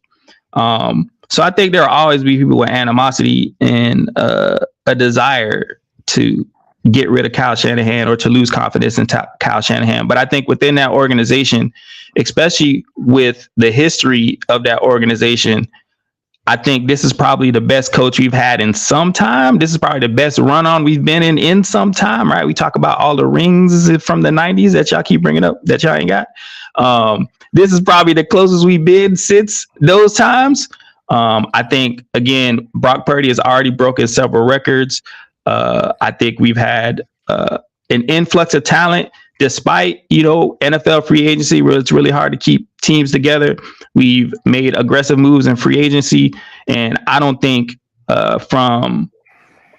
So I think there will always be people with animosity and a desire to get rid of Kyle Shanahan or to lose confidence in Kyle Shanahan. But I think within that organization, especially with the history of that organization, I think this is probably the best coach we've had in some time. This is probably the best run on we've been in some time, right? We talk about all the rings from the 90s that y'all keep bringing up that y'all ain't got. This is probably the closest we've been since those times. I think, again, Brock Purdy has already broken several records. I think we've had an influx of talent, despite, NFL free agency, where it's really hard to keep teams together. We've made aggressive moves in free agency. And I don't think from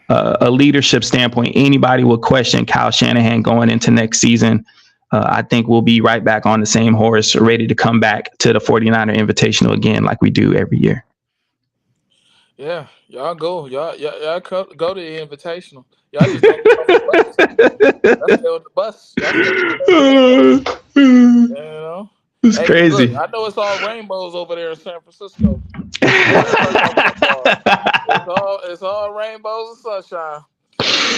a leadership standpoint, anybody will question Kyle Shanahan going into next season. I think we'll be right back on the same horse, ready to come back to the 49er Invitational again, like we do every year. Yeah, y'all go. Y'all go to the invitational. Y'all just don't get off the bus. Y'all stay on the bus. Y'all stay on the bus. You know. It's Hey, look, crazy. I know it's all rainbows over there in San Francisco. Before they start talking football, it's all rainbows and sunshine.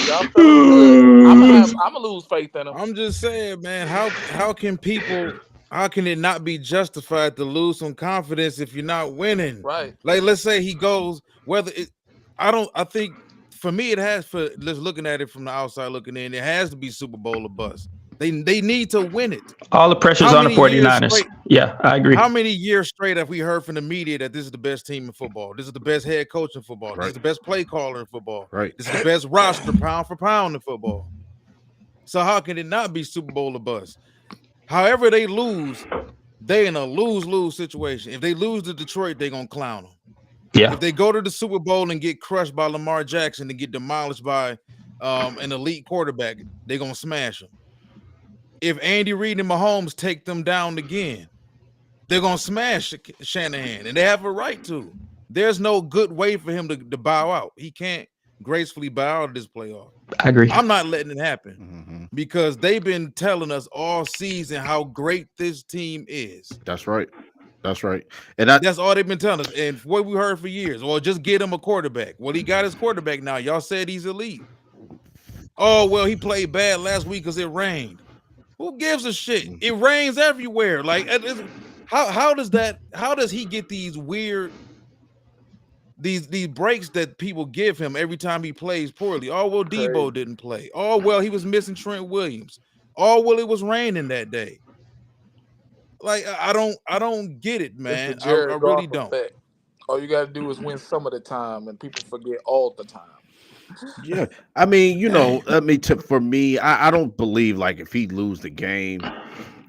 Y'all feeling good. I'm gonna lose faith in them. I'm just saying, man, how can people, how can it not be justified to lose some confidence if you're not winning? Right. Like, let's say he goes, whether it, I think for me it has, for just looking at it from the outside looking in, it has to be Super Bowl or bust. They need to win it. All the pressure's How on the many years 49ers. straight? Yeah, I agree. How many years straight have we heard from the media that this is the best team in football? This is the best head coach in football. This is the best play caller in football. Right. This is the best roster pound for pound in football. So how can it not be Super Bowl or bust? However they lose, they in a lose-lose situation. If they lose to Detroit, they're gonna clown them. Yeah. If they go to the Super Bowl and get crushed by Lamar Jackson and get demolished by an elite quarterback, they're gonna smash them. If Andy Reid and Mahomes take them down again, they're gonna smash Shanahan, and they have a right to. There's no good way for him to bow out. He can't gracefully bow out of this playoff. I agree. I'm not letting it happen because they've been telling us all season how great this team is. That's right. That's right. And that's all they've been telling us. And what we heard for years, or just get him a quarterback. Well, he got his quarterback now. Y'all said he's elite. Oh, well, he played bad last week because it rained. Who gives a shit? It rains everywhere. Like, how does he get these weird these breaks that people give him every time he plays poorly? Oh, well, Debo didn't play. Oh, well, he was missing Trent Williams. Oh, well, it was raining that day. Like, I don't get it, man. I really don't. Effect. All you gotta do is win some of the time, and people forget all the time. Yeah, I mean, for me, I don't believe like if he lose the game,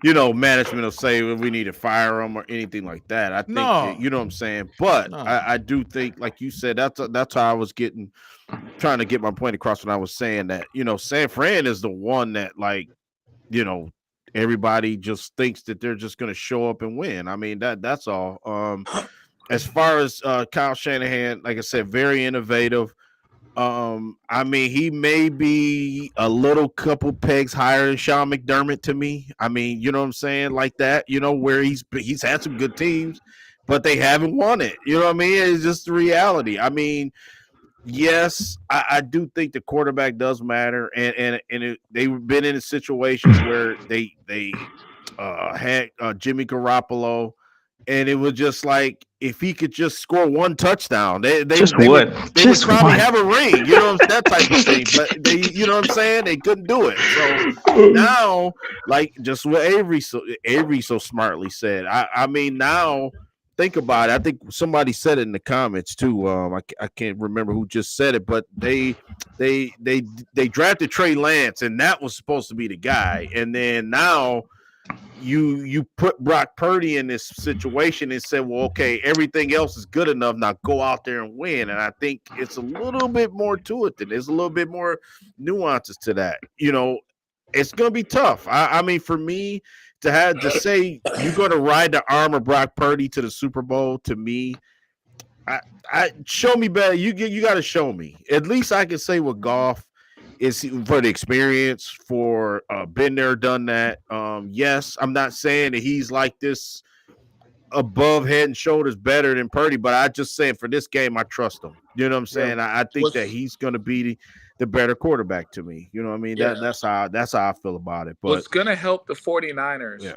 management will say we need to fire him or anything like that. I think you know what I'm saying, but I do think, like you said, that's how I was trying to get my point across when I was saying that San Fran is the one that, like, everybody just thinks that they're just going to show up and win. I mean, that's all. As far as Kyle Shanahan, like I said, very innovative. I mean, he may be a little couple pegs higher than Sean McDermott to me. I mean, you know what I'm saying? Like that, where he's had some good teams, but they haven't won it. You know what I mean? It's just the reality. I mean, yes, I do think the quarterback does matter, and they've been in situations where they had Jimmy Garoppolo, and it was just like, if he could just score one touchdown, they would probably have a ring, that type of thing. But they, you know what I'm saying, they couldn't do it. So now, like just what Avery so smartly said, I mean, now think about it. I think somebody said it in the comments too. I can't remember who just said it, but they drafted Trey Lance, and that was supposed to be the guy, and then now you put Brock Purdy in this situation and said, well, okay, everything else is good enough. Now go out there and win. And I think it's a little bit more to it than there's a little bit more nuances to that. It's going to be tough. I mean, for me to have to say you're going to ride the arm of Brock Purdy to the Super Bowl, to me, I show me better. You got to show me. At least I can say with Goff, is for the experience, for been there, done that. Yes, I'm not saying that he's like this above head and shoulders better than Purdy, but I just saying for this game, I trust him. You know what I'm saying? I think that he's going to be the better quarterback to me. You know what I mean? Yeah. That's how I feel about it. But what's going to help the 49ers? Yeah.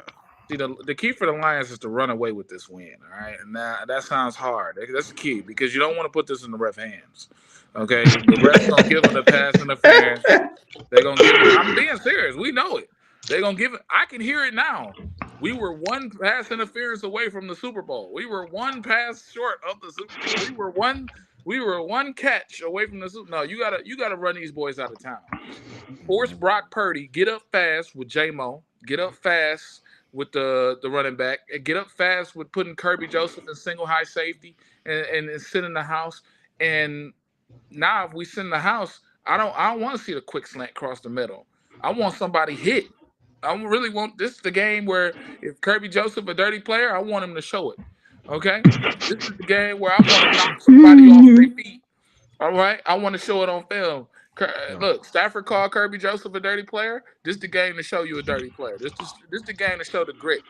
See, the key for the Lions is to run away with this win. All right, and that sounds hard. That's the key, because you don't want to put this in the ref hands. Okay, the refs gonna give them the pass interference. They're gonna give it. I'm being serious. We know it. They're gonna give it. I can hear it now. We were one pass interference away from the Super Bowl. We were one pass short of the Super Bowl. We were one catch away from the Super Bowl. No, you gotta run these boys out of town. Force Brock Purdy, get up fast with J-Mo. Get up fast with the running back. And get up fast with putting Kirby Joseph in single high safety and sit in the house. And now, if we sit in the house, I don't want to see the quick slant across the middle. I want somebody hit. I really want this is the game where if Kirby Joseph a dirty player, I want him to show it. Okay, this is the game where I want to knock somebody off their feet. All right, I want to show it on film. Yeah. Look, Stafford called Kirby Joseph a dirty player. This is the game to show you a dirty player. This the game to show the grit.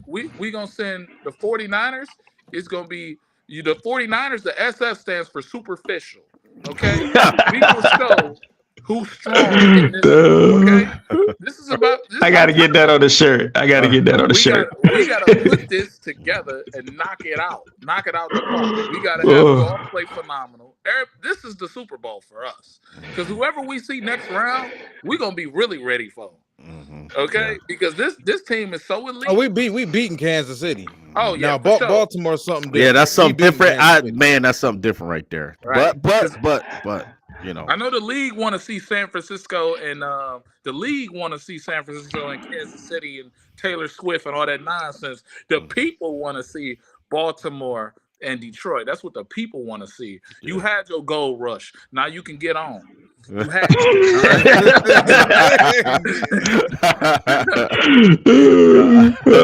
We gonna send the 49ers. It's gonna be the 49ers. The SF stands for superficial. Okay, we gonna show who's strong in this one. Okay, this is about this. I gotta get that on the shirt. I gotta get that on the shirt. We gotta put this together and knock it out the park. We gotta have Oh. golf play phenomenal. This is the Super Bowl for us because whoever we see next round, we gonna be really ready for. Okay, because this team is so elite. Oh, we beating Kansas City. Oh yeah, Now for sure. Baltimore something different. Yeah, that's something We beating different. Kansas City. Man, that's something different right there. Right. But you know, I know the league want to see San Francisco and the league want to see San Francisco and Kansas City and Taylor Swift and all that nonsense. The people want to see Baltimore and Detroit. That's what the people want to see. You had your gold rush. Now you can get on. You had I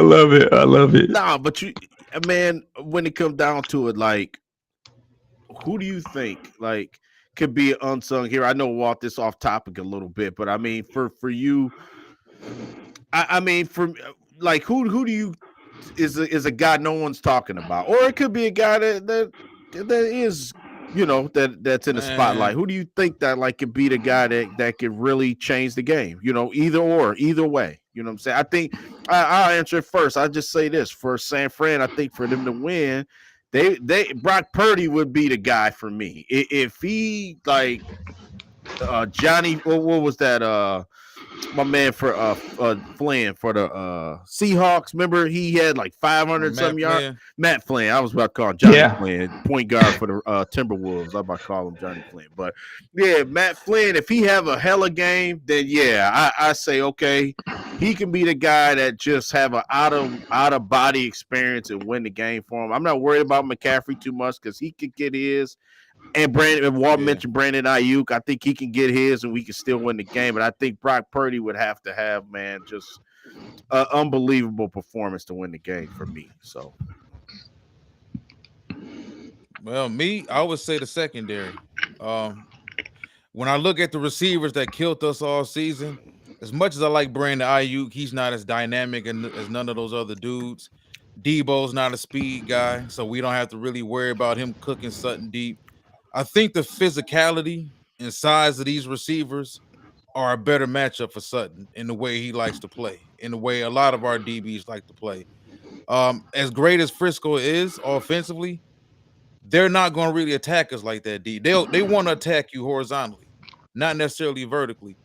love it. I love it. nah, but man, when it comes down to it, like, who do you think like could be an unsung hero? I know we'll walk this off topic a little bit, but I mean, for you, I mean, for like, who do you is a guy no one's talking about, or it could be a guy that is, you know, that's in the spotlight. Who do you think that like could be the guy that could really change the game? You know, either way. You know what I'm saying? I think I'll answer it first. I'll just say this for San Fran. I think for them to win, they Brock Purdy would be the guy for me. If he like Johnny, what was that? My man for Flynn for the Seahawks. Remember he had like 500 something yards. Matt Flynn. I was about to call him Johnny Flynn, point guard for the Timberwolves. I was about to call him Johnny Flynn. But yeah, Matt Flynn, if he have a hella game, then yeah, I say okay. He can be the guy that just have an out of body experience and win the game for him. I'm not worried about McCaffrey too much because he could get his. And Walt mentioned Brandon Ayuk. I think he can get his, and we can still win the game. But I think Brock Purdy would have to have, man, just an unbelievable performance to win the game for me. So, well, I would say the secondary. When I look at the receivers that killed us all season, as much as I like Brandon Ayuk, he's not as dynamic as none of those other dudes. Debo's not a speed guy, so we don't have to really worry about him cooking Sutton deep. I think the physicality and size of these receivers are a better matchup for Sutton in the way he likes to play, in the way a lot of our DBs like to play. As great as Frisco is offensively, they're not going to really attack us like that, D. They want to attack you horizontally, not necessarily vertically.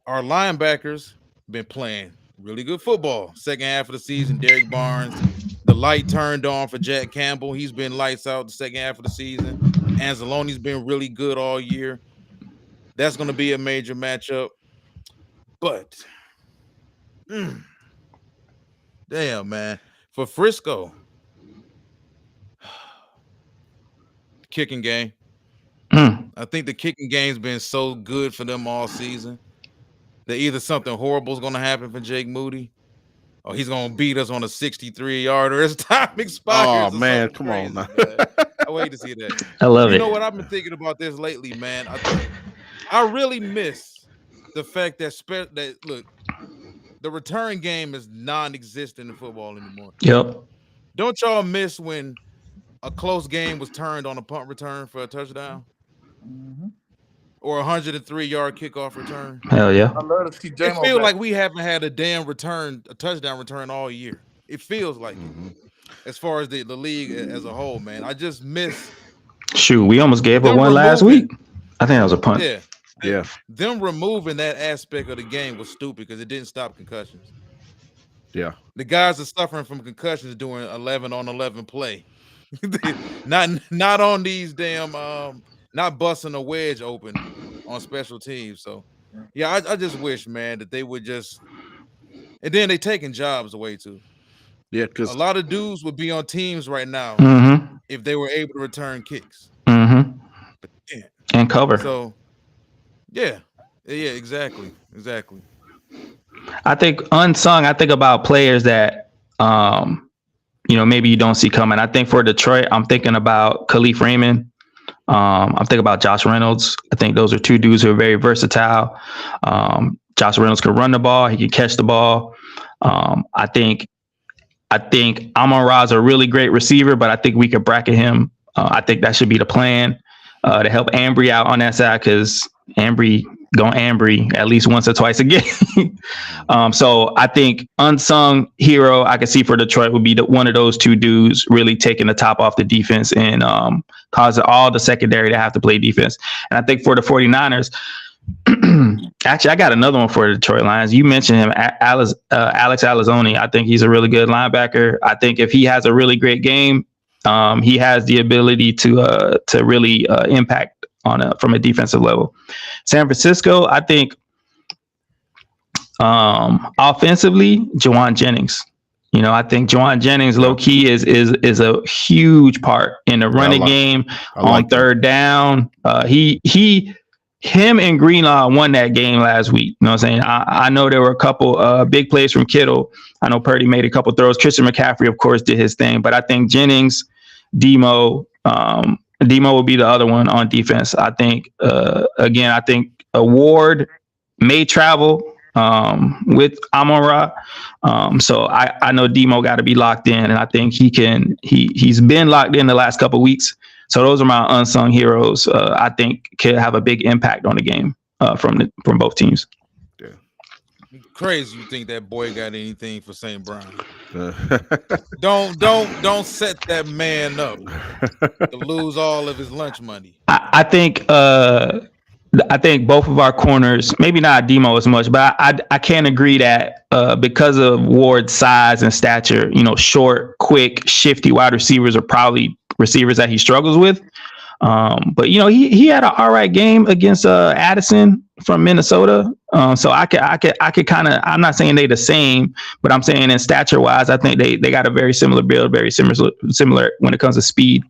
Our linebackers been playing really good football. Second half of the season, Derek Barnes, the light turned on for Jack Campbell. He's been lights out the second half of the season. Anzalone's been really good all year. That's going to be a major matchup. But, damn, man. For Frisco, kicking game. I think the kicking game's been so good for them all season that either something horrible is going to happen for Jake Moody, or he's going to beat us on a 63-yarder as time expires. Oh, man, come on, man. I wait to see that. I love it. You know what? I've been thinking about this lately, man. I really miss the fact that look, the return game is non-existent in football anymore. Yep. Don't y'all miss when a close game was turned on a punt return for a touchdown? Or a 103-yard kickoff return? Hell yeah. I love to see It feels like we haven't had a touchdown return all year. It feels like it. As far as the league as a whole, man. I just miss. Shoot, we almost gave up one last week. I think that was a punt. Yeah. Them removing that aspect of the game was stupid because it didn't stop concussions. Yeah. The guys are suffering from concussions doing 11-on-11 play. not on these damn not busting a wedge open on special teams. So yeah, I just wish, man, that they would just, and then they taking jobs away too. Yeah, because a lot of dudes would be on teams right now if they were able to return kicks. But, yeah. And cover. So yeah, exactly. I think unsung. I think about players that maybe you don't see coming. I think for Detroit, I'm thinking about Khalif Raymond. I'm thinking about Josh Reynolds. I think those are two dudes who are very versatile. Josh Reynolds can run the ball. He can catch the ball. I think Amon-Ra is a really great receiver, but I think we could bracket him. I think that should be the plan to help Ambry out on that side, because Ambry at least once or twice a game. So I think unsung hero I could see for Detroit would be one of those two dudes really taking the top off the defense and causing all the secondary to have to play defense. And I think for the 49ers, actually, I got another one for the Detroit Lions. You mentioned him, Alex Alizoni. I think he's a really good linebacker. I think if he has a really great game, he has the ability to really impact from a defensive level. San Francisco, I think offensively, Juwan Jennings. I think Juwan Jennings, low key, is a huge part in the running game on third down. Him and Greenlaw won that game last week. You know what I'm saying? I know there were a couple big plays from Kittle. I know Purdy made a couple throws. Christian McCaffrey, of course, did his thing. But I think Jennings, Demo will be the other one on defense. I think, I think Ward may travel with Amon-Ra. So I know Demo got to be locked in, and I think he's been locked in the last couple of weeks. So those are my unsung heroes. I think could have a big impact on the game from both teams. Yeah, crazy. You think that boy got anything for St. Brown? Don't set that man up to lose all of his lunch money. I think both of our corners, maybe not Demo as much, but I can agree that because of Ward's size and stature, short, quick, shifty wide receivers are probably receivers that he struggles with. But he had an all right game against Addison from Minnesota. So I could kind of, I'm not saying they the same, but I'm saying in stature wise, I think they got a very similar build, very similar when it comes to speed.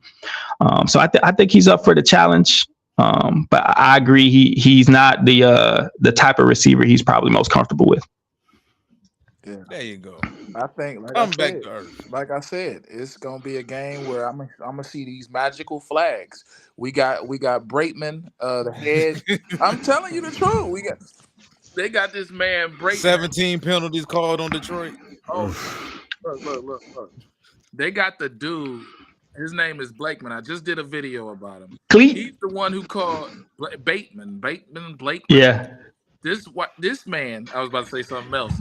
So I think he's up for the challenge. But I agree he's not the type of receiver he's probably most comfortable with. Yeah. There you go. I think, like I said, it's gonna be a game where I'm gonna see these magical flags. We got Braitman, the head. I'm telling you the truth. They got this man Braitman. 17 penalties called on Detroit. Oh, look. They got the dude. His name is Blakeman. I just did a video about him. He's the one who called Bateman. Yeah. This man, I was about to say something else.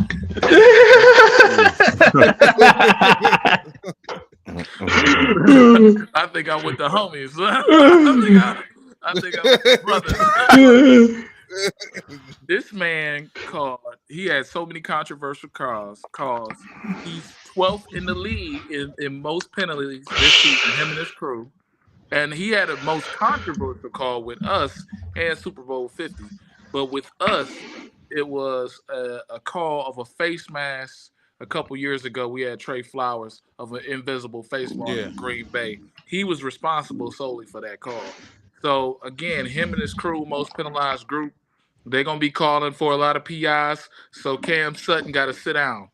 I think I'm with the homies. I think I'm with the brothers. This man he had so many controversial calls. He's 12th in the league in most penalties this season, him and his crew. And he had a most controversial call with us and Super Bowl 50. But with us, it was a call of a face mask. A couple years ago, we had Trey Flowers of an invisible face mask in Green Bay. He was responsible solely for that call. So, again, him and his crew, most penalized group, they're going to be calling for a lot of PIs. So Cam Sutton got to sit down.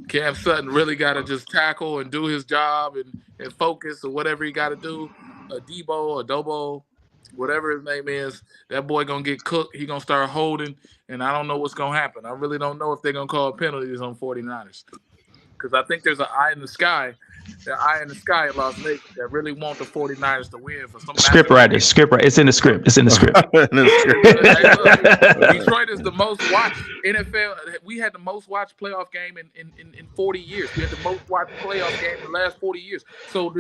Cam Sutton really got to just tackle and do his job and focus or whatever he got to do. Debo, Adobo, whatever his name is, that boy going to get cooked. He going to start holding, and I don't know what's going to happen. I really don't know if they're going to call penalties on 49ers. Because I think there's an eye in the sky in Las Vegas that really want the 49ers to win for some script writer. It's in the script. Detroit is the most watched NFL. We had the most watched playoff game in 40 years. We had the most watched playoff game in the last 40 years. So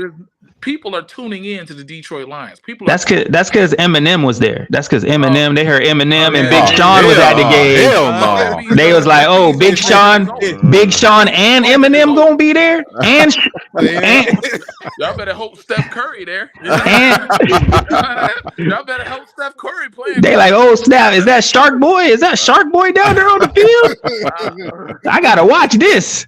people are tuning in to the Detroit Lions. That's because Eminem was there. That's because Eminem. They heard Eminem and Big Sean was at the game. Hell no. They was like, "Oh, Big Sean and Eminem gonna be there." And y'all better hope Steph Curry there. Y'all better hope Steph Curry playing. They like, "Oh snap! Is that Shark Boy? Is that Shark Boy down there on the field? I gotta watch this."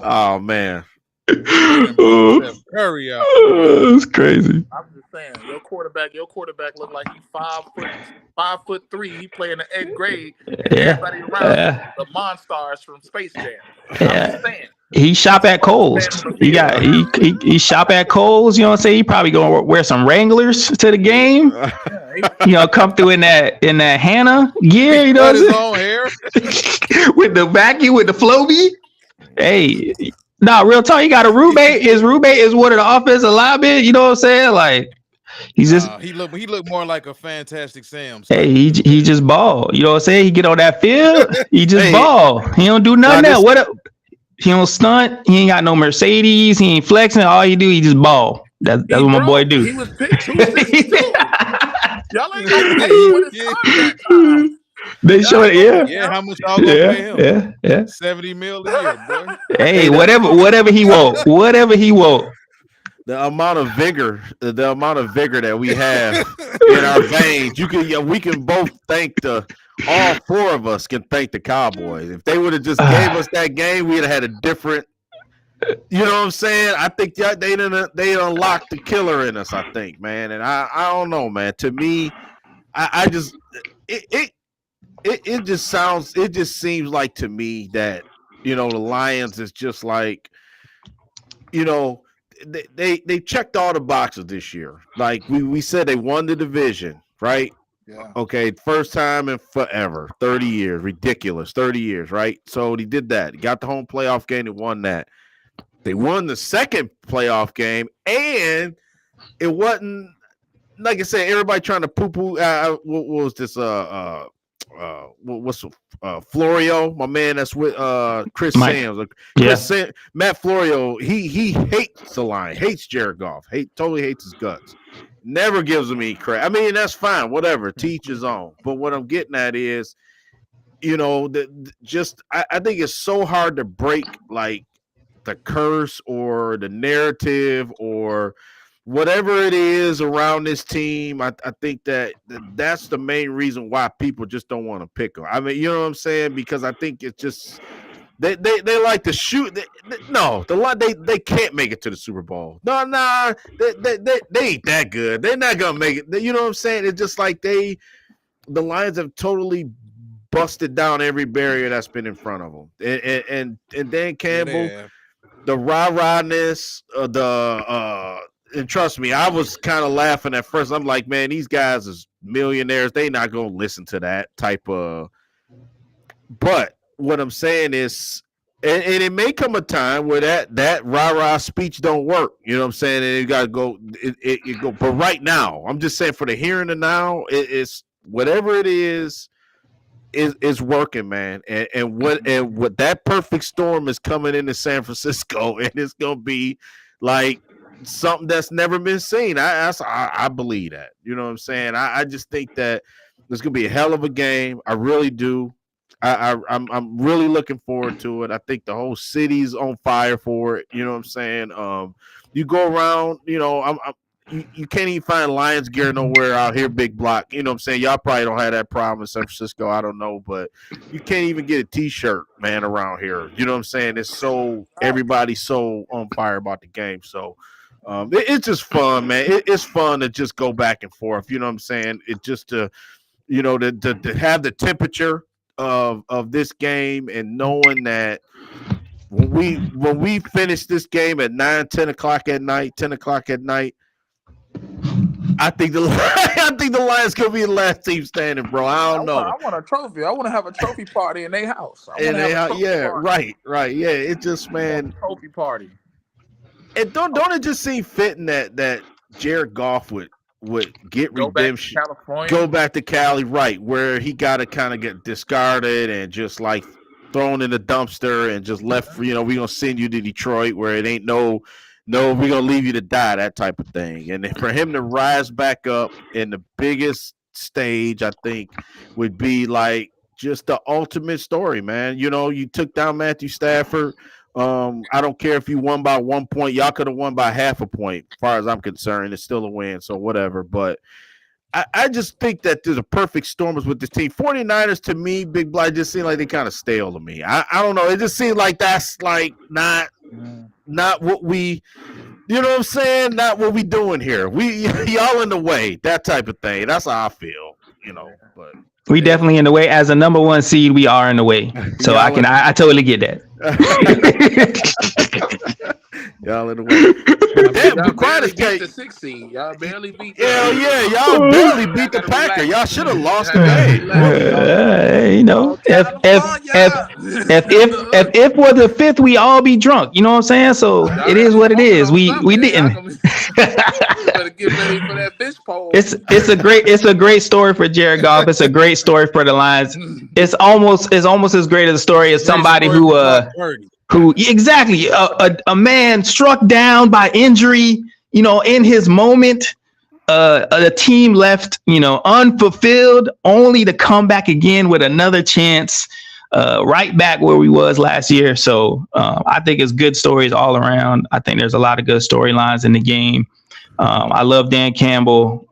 Oh man. They done brought Steph Curry out. It's crazy. I'm just saying, your quarterback look like he's 5'3". He play in the 8th grade, and everybody around him the Monstars from Space Jam. Yeah. I'm just saying. He shop at Kohl's. He shop at Kohl's. You know what I'm saying? He probably gonna wear some Wranglers to the game. You know, come through in that Hannah gear. You know what I'm his saying? own hair. With the vacuum, with the Floby. Hey, nah, real talk. He got a roommate. His roommate is one of the offensive linemen. You know what I'm saying? Like, he's just he look more like a Fantastic Sam. hey, he just ball. You know what I'm saying? He get on that field. He just ball. He don't do nothing else. What up? He don't stunt. He ain't got no Mercedes. He ain't flexing. All he do, he just ball. That's what my boy do. He was picked 262. Y'all ain't gonna pay him. They show it, yeah. How much y'all gonna pay him? Yeah. 70 mil a year, boy. Hey, whatever he want. The amount of vigor that we have in our veins, we can both thank all four of us can thank the Cowboys. If they would have just gave us that game, we'd have had a different. You know what I'm saying? I think they unlocked the killer in us. I think, man, and I don't know, man. To me, it just seems like to me that the Lions is just like they checked all the boxes this year. Like we said, they won the division, right? Yeah. Okay, first time in forever, 30 years, ridiculous, 30 years, right? So he did that. He got the home playoff game and won that. They won the second playoff game, and it wasn't like I said. Everybody trying to poo-poo. What was this? Florio, my man. That's with Chris Sams. Matt Florio. He hates the line. Hates Jared Goff. Totally hates his guts. Never gives him any credit. I mean, that's fine. Whatever. Teach his own. But what I'm getting at is, I think it's so hard to break like the curse or the narrative or whatever it is around this team. I think that's the main reason why people just don't want to pick them. I mean, you know what I'm saying? Because I think it's just they like to shoot. They can't make it to the Super Bowl. No, they ain't that good. They're not gonna make it. You know what I'm saying? It's just like the Lions have totally busted down every barrier that's been in front of them. And Dan Campbell, the rah-rahness, and trust me, I was kind of laughing at first. I'm like, man, these guys is millionaires. They not gonna listen to that type of. But what I'm saying is, and it may come a time where that rah-rah speech don't work. You know what I'm saying? And you gotta go. It go. But right now, I'm just saying for the here and the now, it's whatever it is working, man. And what that perfect storm is coming into San Francisco, and it's gonna be like something that's never been seen. I believe that. You know what I'm saying? I just think that there's gonna be a hell of a game. I really do. I'm really looking forward to it. I think the whole city's on fire for it. You know what I'm saying? You go around, you can't even find Lions gear nowhere out here, big block. You know what I'm saying? Y'all probably don't have that problem in San Francisco. I don't know, but you can't even get a T-shirt, man, around here. You know what I'm saying? Everybody's so on fire about the game. So it's just fun, man. It's fun to just go back and forth. You know what I'm saying? It just to have the temperature of this game and knowing that when we finish this game at 10 o'clock at night, I think the Lions could be the last team standing, bro. I don't know. I want a trophy. I want to have a trophy party in their house. Right. Yeah, it just, man. Trophy party. And don't it just seem fitting that Jared Goff would get redemption, go back to Cali, right, where he got to kind of get discarded and just like thrown in the dumpster and just left. We're gonna send you to Detroit where it ain't no, we're gonna leave you to die, that type of thing. And for him to rise back up in the biggest stage, I think would be like just the ultimate story, man. You took down Matthew Stafford. I don't care if you won by 1 point. Y'all could have won by half a point. As far as I'm concerned, it's still a win. So whatever. But I just think that there's a perfect storm with this team. 49ers, to me, Big Blight, just seem like they kind of stale to me. I don't know. It just seems like that's like not not what we, you know what I'm saying? Not what we doing here. Y'all in the way, that type of thing. That's how I feel, but we definitely in the way. As a number 1 seed, we are in the way. So I totally get that. Y'all in the way. Y'all barely beat the 6th seed. Y'all barely beat the Hell yeah, y'all barely beat the Packer. Y'all should have lost the game. If for the 5th, we all be drunk. You know what I'm saying? So it is what it is. We didn't. Better get ready for that fish pole. It's a great story for Jared Goff. It's a great story for the Lions. It's almost as great as a story as somebody who exactly a man struck down by injury, in his moment. A team left, unfulfilled, only to come back again with another chance, right back where we was last year. So I think it's good stories all around. I think there's a lot of good storylines in the game. I love Dan Campbell.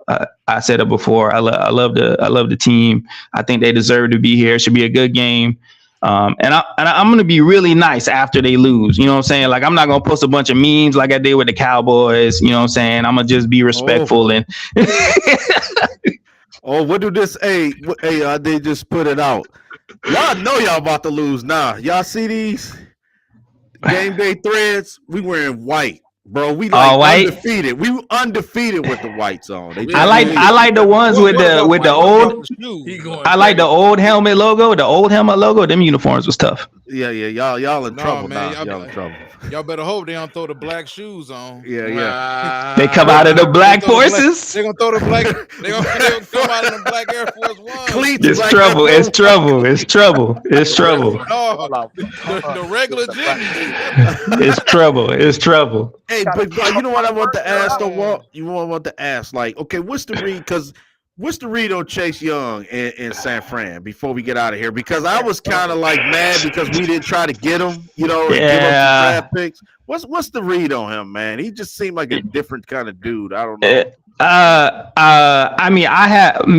I said it before. I love the team. I think they deserve to be here. It should be a good game. And I'm going to be really nice after they lose. You know what I'm saying? Like, I'm not going to post a bunch of memes like I did with the Cowboys. You know what I'm saying? I'm going to just be respectful. And what do this? Hey, they just put it out. Y'all know y'all about to lose now. Y'all see these game day threads? We wearing white. Bro, we undefeated. We undefeated with the whites on. I like the ones with the old. I like the old helmet logo. The old helmet logo. Them uniforms was tough. Yeah. Y'all in trouble, man. Y'all in trouble. Y'all better hope they don't throw the black shoes on. Yeah. They come out of the black forces. They're gonna throw the black. They're gonna come out of the black Air Force One. It's trouble. It's trouble. It's trouble. It's trouble. Oh, the regular Jimmy. It's trouble. It's trouble. Hey, but you know what I want to ask though, Walt? You know what I want to ask? Like, okay, what's the read? Because what's the read on Chase Young in San Fran before we get out of here? Because I was kind of like mad because we didn't try to get him, and give up some draft picks. What's the read on him, man? He just seemed like a different kind of dude. I don't know. I mean,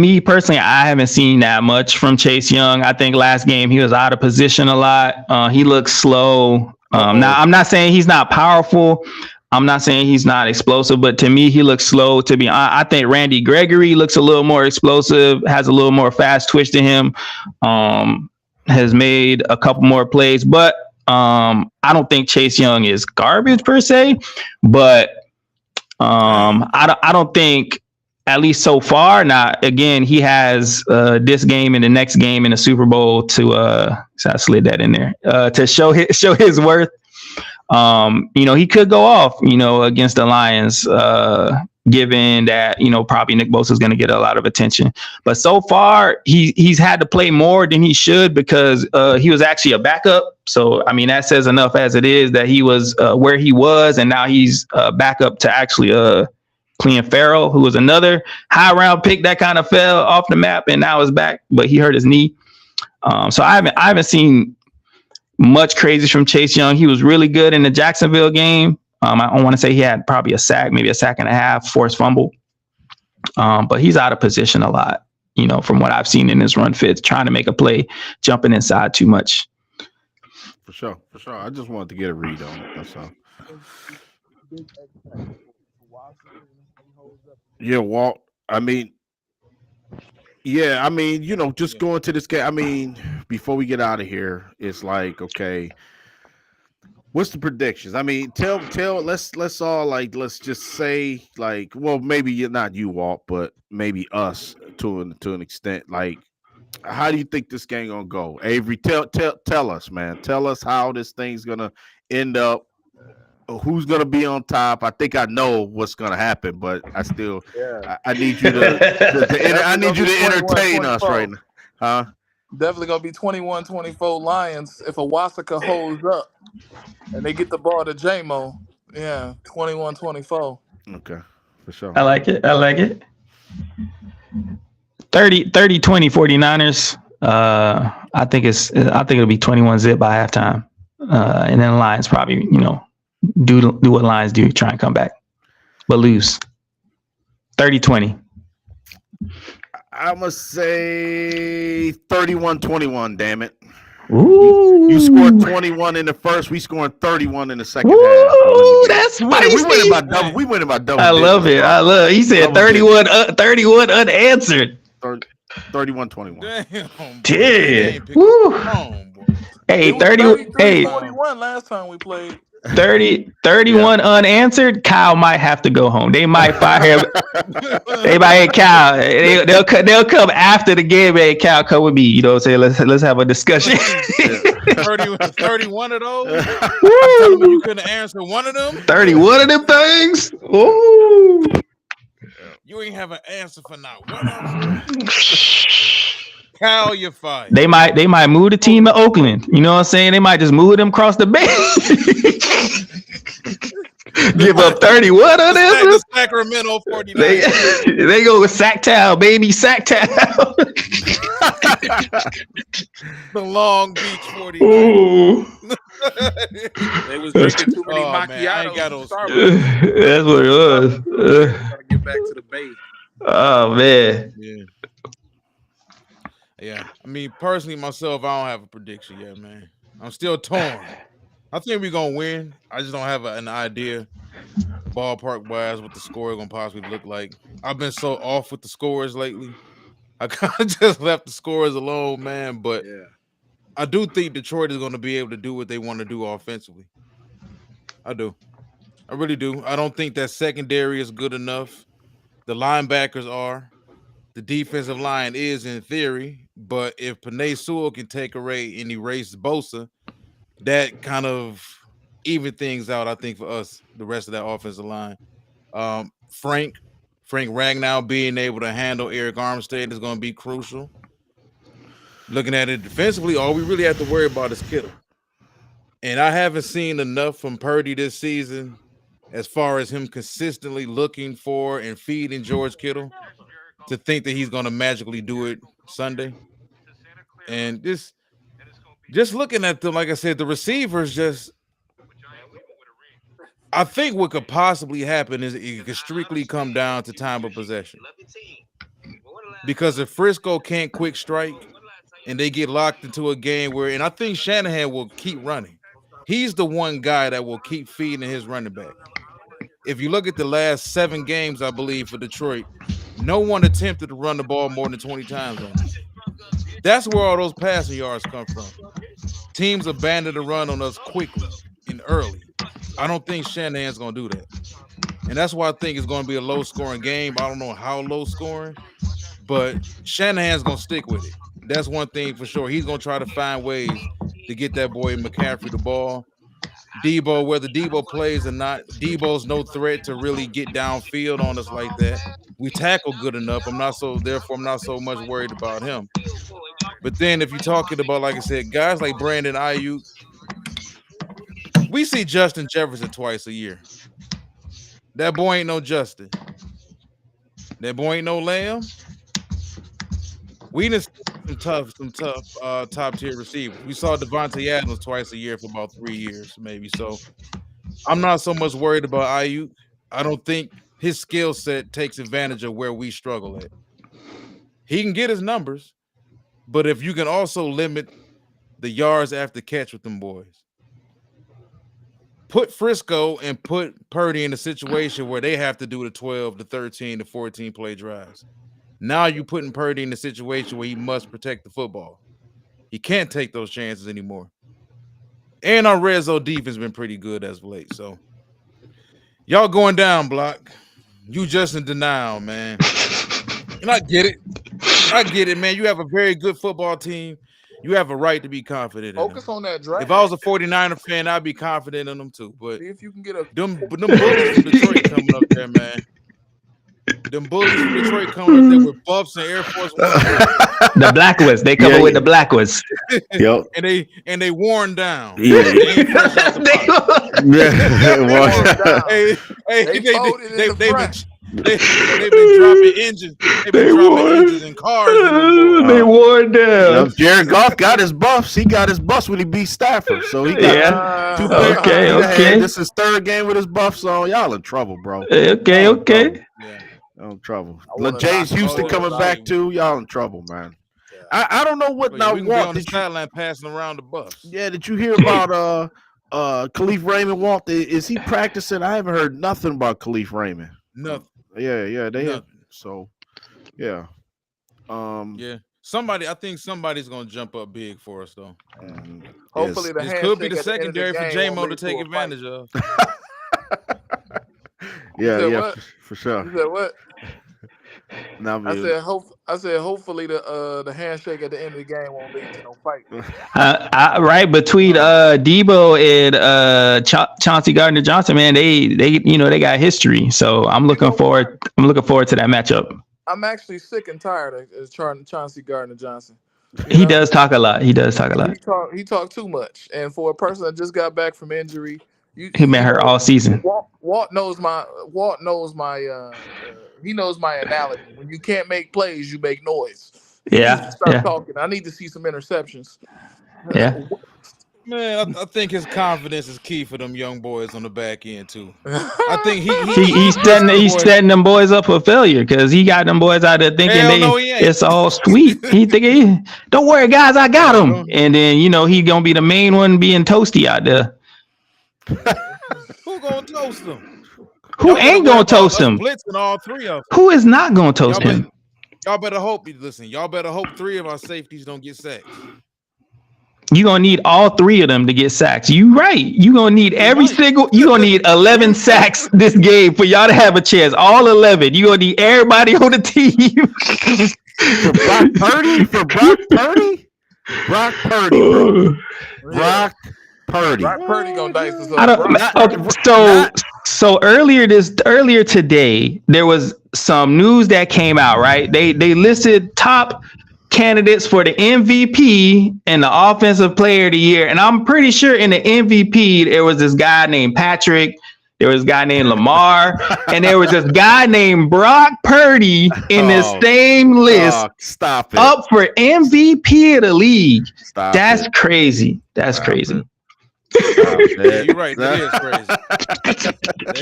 me personally, I haven't seen that much from Chase Young. I think last game he was out of position a lot. He looks slow. Now, I'm not saying he's not powerful. I'm not saying he's not explosive, but to me, he looks slow. I think Randy Gregory looks a little more explosive, has a little more fast twitch to him, has made a couple more plays, but I don't think Chase Young is garbage per se, but I don't think, at least so far. Now, again, he has this game and the next game in the Super Bowl to so I slid that in there to show his worth. He could go off, against the Lions, given that, probably Nick Bosa is going to get a lot of attention. But so far, he's had to play more than he should because he was actually a backup. So, I mean, that says enough as it is that he was where he was, and now he's back up to actually Clean Farrell, who was another high round pick that kind of fell off the map and now is back, but he hurt his knee. So I haven't seen much crazy from Chase Young. He was really good in the Jacksonville game. I want to say he had probably a sack, maybe a sack and a half, forced fumble. But he's out of position a lot, from what I've seen in his run fits, trying to make a play, jumping inside too much. For sure. I just wanted to get a read on it. That's all. Yeah, Walt. Just going to this game. Before we get out of here, it's like, okay, what's the predictions? Let's all let's just say maybe not you, Walt, but maybe us to an extent. Like, how do you think this game gonna go? Avery, tell us, man. Tell us how this thing's gonna end up. Who's gonna be on top? I think I know what's gonna happen, but I still, I need you to I need you to entertain us right now, huh? Definitely gonna be 21-24 Lions if Awasaka holds up and they get the ball to JMO. Yeah, 21-24. Okay, for sure. I like it. 30-20 49ers. I think it'll be 21-zip by halftime. And then the Lions probably, do what Lions do, try and come back, but lose. 30-20. I'm going to say 31-21, damn it. Ooh. You scored 21 in the first. We scored 31 in the second half. Ooh, that's We went spicy. about double. We went about double. I love digits, it. bro. I love it. He said Double 31 unanswered. 31-21. Damn, boy. Yeah. Pick Woo. up home, boy. Hey, It was 30. Hey, 33-41 last time we played. 31 unanswered. Kyle might have to go home. They might fire him. They might, hey, Kyle. They'll come after the game. Hey, Kyle, come with me. You know what I'm saying? Let's have a discussion. 31 of those. Telling me you couldn't answer one of them. 31 of them things. Ooh. You ain't have an answer for not one of them. Kyle, you're fired. They might move the team to Oakland. You know what I'm saying? They might just move them across the bay. Give up 31 of them. The Sacramento 49'ers. They go with Sacktown, baby. Sacktown. The Long Beach 49ers. Ooh. They was drinking too many Oh, man, I ain't macchiatos. got in no Starbucks. That's what it was. Gotta get back to the bay. Oh man. Yeah. I mean, personally, myself, I don't have a prediction yet, man. I'm still torn. I think we're gonna win. I just don't have an idea, ballpark wise, what the score is gonna possibly look like. I've been so off with the scores lately. I kind of just left the scores alone, man. But I do think Detroit is gonna be able to do what they want to do offensively. I do. I really do. I don't think that secondary is good enough. The linebackers are. The defensive line is in theory, but if Penei Sewell can take away and erase Bosa, that kind of even things out, I think, for us, the rest of that offensive line. Frank Ragnow being able to handle Eric Armstead is going to be crucial. Looking at it defensively, all we really have to worry about is Kittle. And I haven't seen enough from Purdy this season as far as him consistently looking for and feeding George Kittle to think that he's going to magically do it Sunday. And just looking at them, like I said, the receivers just, I think what could possibly happen is it could strictly come down to time of possession. Because if Frisco can't quick strike and they get locked into a game where, and I think Shanahan will keep running. He's the one guy that will keep feeding his running back. If you look at the last 7 games, I believe, for Detroit, no one attempted to run the ball more than 20 times on us. That's where all those passing yards come from. Teams abandon the run on us quickly and early. I don't think Shanahan's going to do that. And that's why I think it's going to be a low-scoring game. I don't know how low-scoring, but Shanahan's going to stick with it. That's one thing for sure. He's going to try to find ways to get that boy McCaffrey the ball. Debo, whether Debo plays or not, Debo's no threat to really get downfield on us like that. We tackle good enough. I'm not so much worried about him. But then if you're talking about, like I said, guys like Brandon Ayuk, we see Justin Jefferson twice a year. That boy ain't no Justin. That boy ain't no Lamb. We didn't see some tough top tier receivers. We saw Devontae Adams twice a year for about 3 years, maybe. So I'm not so much worried about Ayuk. I don't think his skill set takes advantage of where we struggle at. He can get his numbers, but if you can also limit the yards after catch with them boys, put Frisco and put Purdy in a situation where they have to do the 12 to 13 to 14 play drives. Now you're putting Purdy in a situation where he must protect the football. He can't take those chances anymore. And our red zone defense has been pretty good as of late. So y'all going down, Block. You just in denial, man. And I get it, man. You have a very good football team. You have a right to be confident in Focus them. on that draft. If I was a 49er fan, I'd be confident in them too. But See if you can get a them bullies from Detroit coming up there, man. Them bullies from Detroit coming up there with buffs and Air Force One. The black ones. They come with the black ones. Yep. and they worn down. Yeah. They ain't fresh out the box. They've been dropping engines. They've been dropping engines and cars. They wore down. Jared Goff got his buffs. He got his buffs when he beat Stafford. So he got two pairs. Okay. This is 3rd game with his buffs on. Y'all in trouble, bro. Okay. Yeah. In trouble. James Houston coming back too. Y'all in trouble, man. I don't know what now. We can be on the Did you, sideline passing around the buffs. yeah, did you hear about Khalif Raymond? Walt, is he practicing? I haven't heard nothing about Khalif Raymond. Nothing. Yeah, they have. Nothing. So, yeah. Yeah. I think somebody's gonna jump up big for us though. Hopefully, the This could be handshake the at the end of the secondary for game J-Mo won't to lead take a fight. advantage of. Yeah, what? for sure. You said what? Now, I said hopefully the handshake at the end of the game won't lead to no fight. Right between Debo and Chauncey Gardner-Johnson, man, they they got history. So I'm looking forward to that matchup. I'm actually sick and tired of Chauncey Gardner-Johnson. He does talk a lot. He talked too much, and for a person that just got back from injury, he been hurt all season. Walt knows my he knows my analogy. When you can't make plays, you make noise. Yeah. Start talking. I need to see some interceptions. Yeah. Man, I think his confidence is key for them young boys on the back end too. I think he's setting them boys up for failure because he got them boys out there thinking it's all sweet. He thinking, don't worry, guys, I got him. And then he gonna be the main one being toasty out there. Who gonna toast him? Who ain't gonna toast him? Blitzing all three of them. Who is not gonna toast him? Y'all better hope. Listen, y'all better hope 3 of our safeties don't get sacked. You're gonna need all 3 of them to get sacks. You right. You're gonna need you're gonna need 11 sacks this game for y'all to have a chance. All 11. You're gonna need everybody on the team. For Brock Purdy? Brock Purdy gonna dice us up. So earlier today, there was some news that came out, right? They listed top candidates for the MVP and the offensive player of the year. And I'm pretty sure in the MVP, there was this guy named Patrick, there was a guy named Lamar, and there was this guy named Brock Purdy in this same list. Stop it. Up for MVP of the league. That's it. crazy. That's crazy. Yeah, you're right. That is crazy.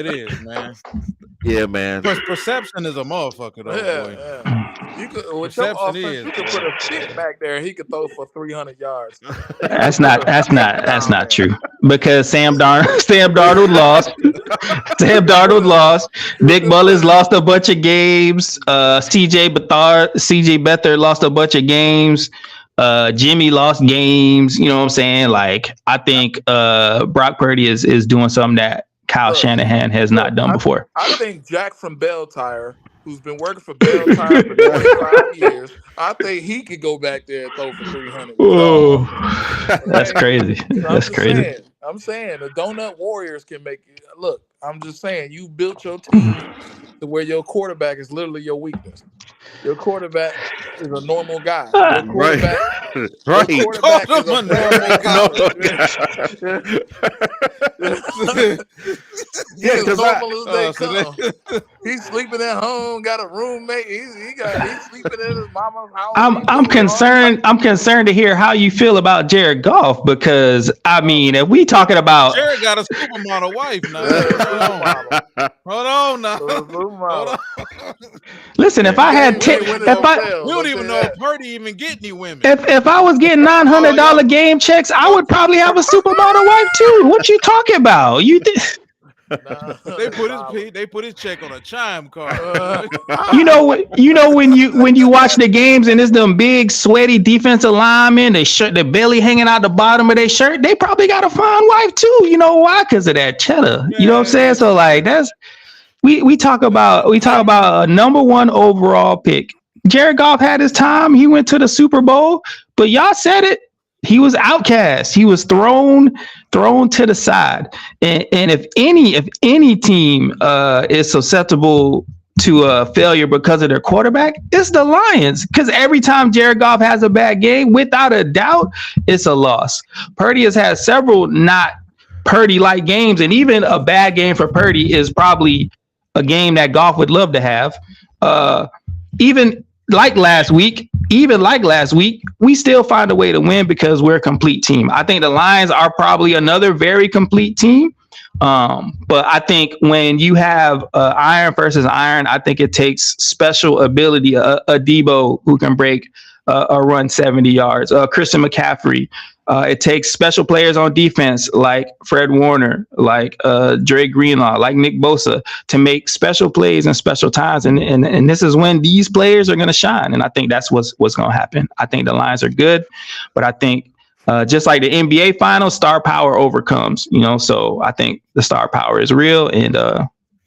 It is, man. Yeah, man. Perception is a motherfucker, though. Yeah. You could, with your offense, you could put a stick back there. He could throw for 300 yards. That's not true. Because Sam Darnold lost. Sam Darnold lost. Nick Mullins lost a bunch of games. CJ Beathard lost a bunch of games. Jimmy lost games. You know what I'm saying? Like, I think Brock Purdy is doing something that Kyle Shanahan has not done before. I think Jack from Bell Tire, who's been working for Bell Tire for 25 years, I think he could go back there and throw for 300. Oh, that's crazy. That's crazy. I'm saying the Donut Warriors can make it. Look, I'm just saying you built your team to where your quarterback is literally your weakness. Your quarterback is a normal guy. Your quarterback, right. Your quarterback is a normal guy. Yeah, as normal as they come. He's sleeping at home, got a roommate. He's sleeping in his mama's house. I'm concerned. I'm concerned to hear how you feel about Jared Goff because I mean, if we talking about Jared got a supermodel wife now. Hold on now. Hold on. Listen, if I had we don't even know if Purdy even get any women. If I was getting $900 game checks, I would probably have a supermodel wife too. What you talking about? You did. They put his check on a chime card. You know when you watch the games and it's them big sweaty defensive linemen, their belly hanging out the bottom of their shirt, they probably got a fine wife too. You know why? Because of that cheddar. You know what I'm saying? So like that's we talk about a number 1 overall pick. Jared Goff had his time. He went to the Super Bowl, but y'all said it. He was outcast. He was thrown to the side. And if any team is susceptible to a failure because of their quarterback, it's the Lions. Because every time Jared Goff has a bad game, without a doubt, it's a loss. Purdy has had several not Purdy-like games, and even a bad game for Purdy is probably a game that Goff would love to have. Even like last week, we still find a way to win because we're a complete team. I think the Lions are probably another very complete team. But I think when you have iron versus iron, I think it takes special ability, a Debo who can break run 70 yards. Christian McCaffrey. It takes special players on defense like Fred Warner, like Dre Greenlaw, like Nick Bosa to make special plays and special times. And this is when these players are going to shine. And I think that's what's going to happen. I think the Lions are good, but I think just like the NBA finals, star power overcomes, so I think the star power is real. And,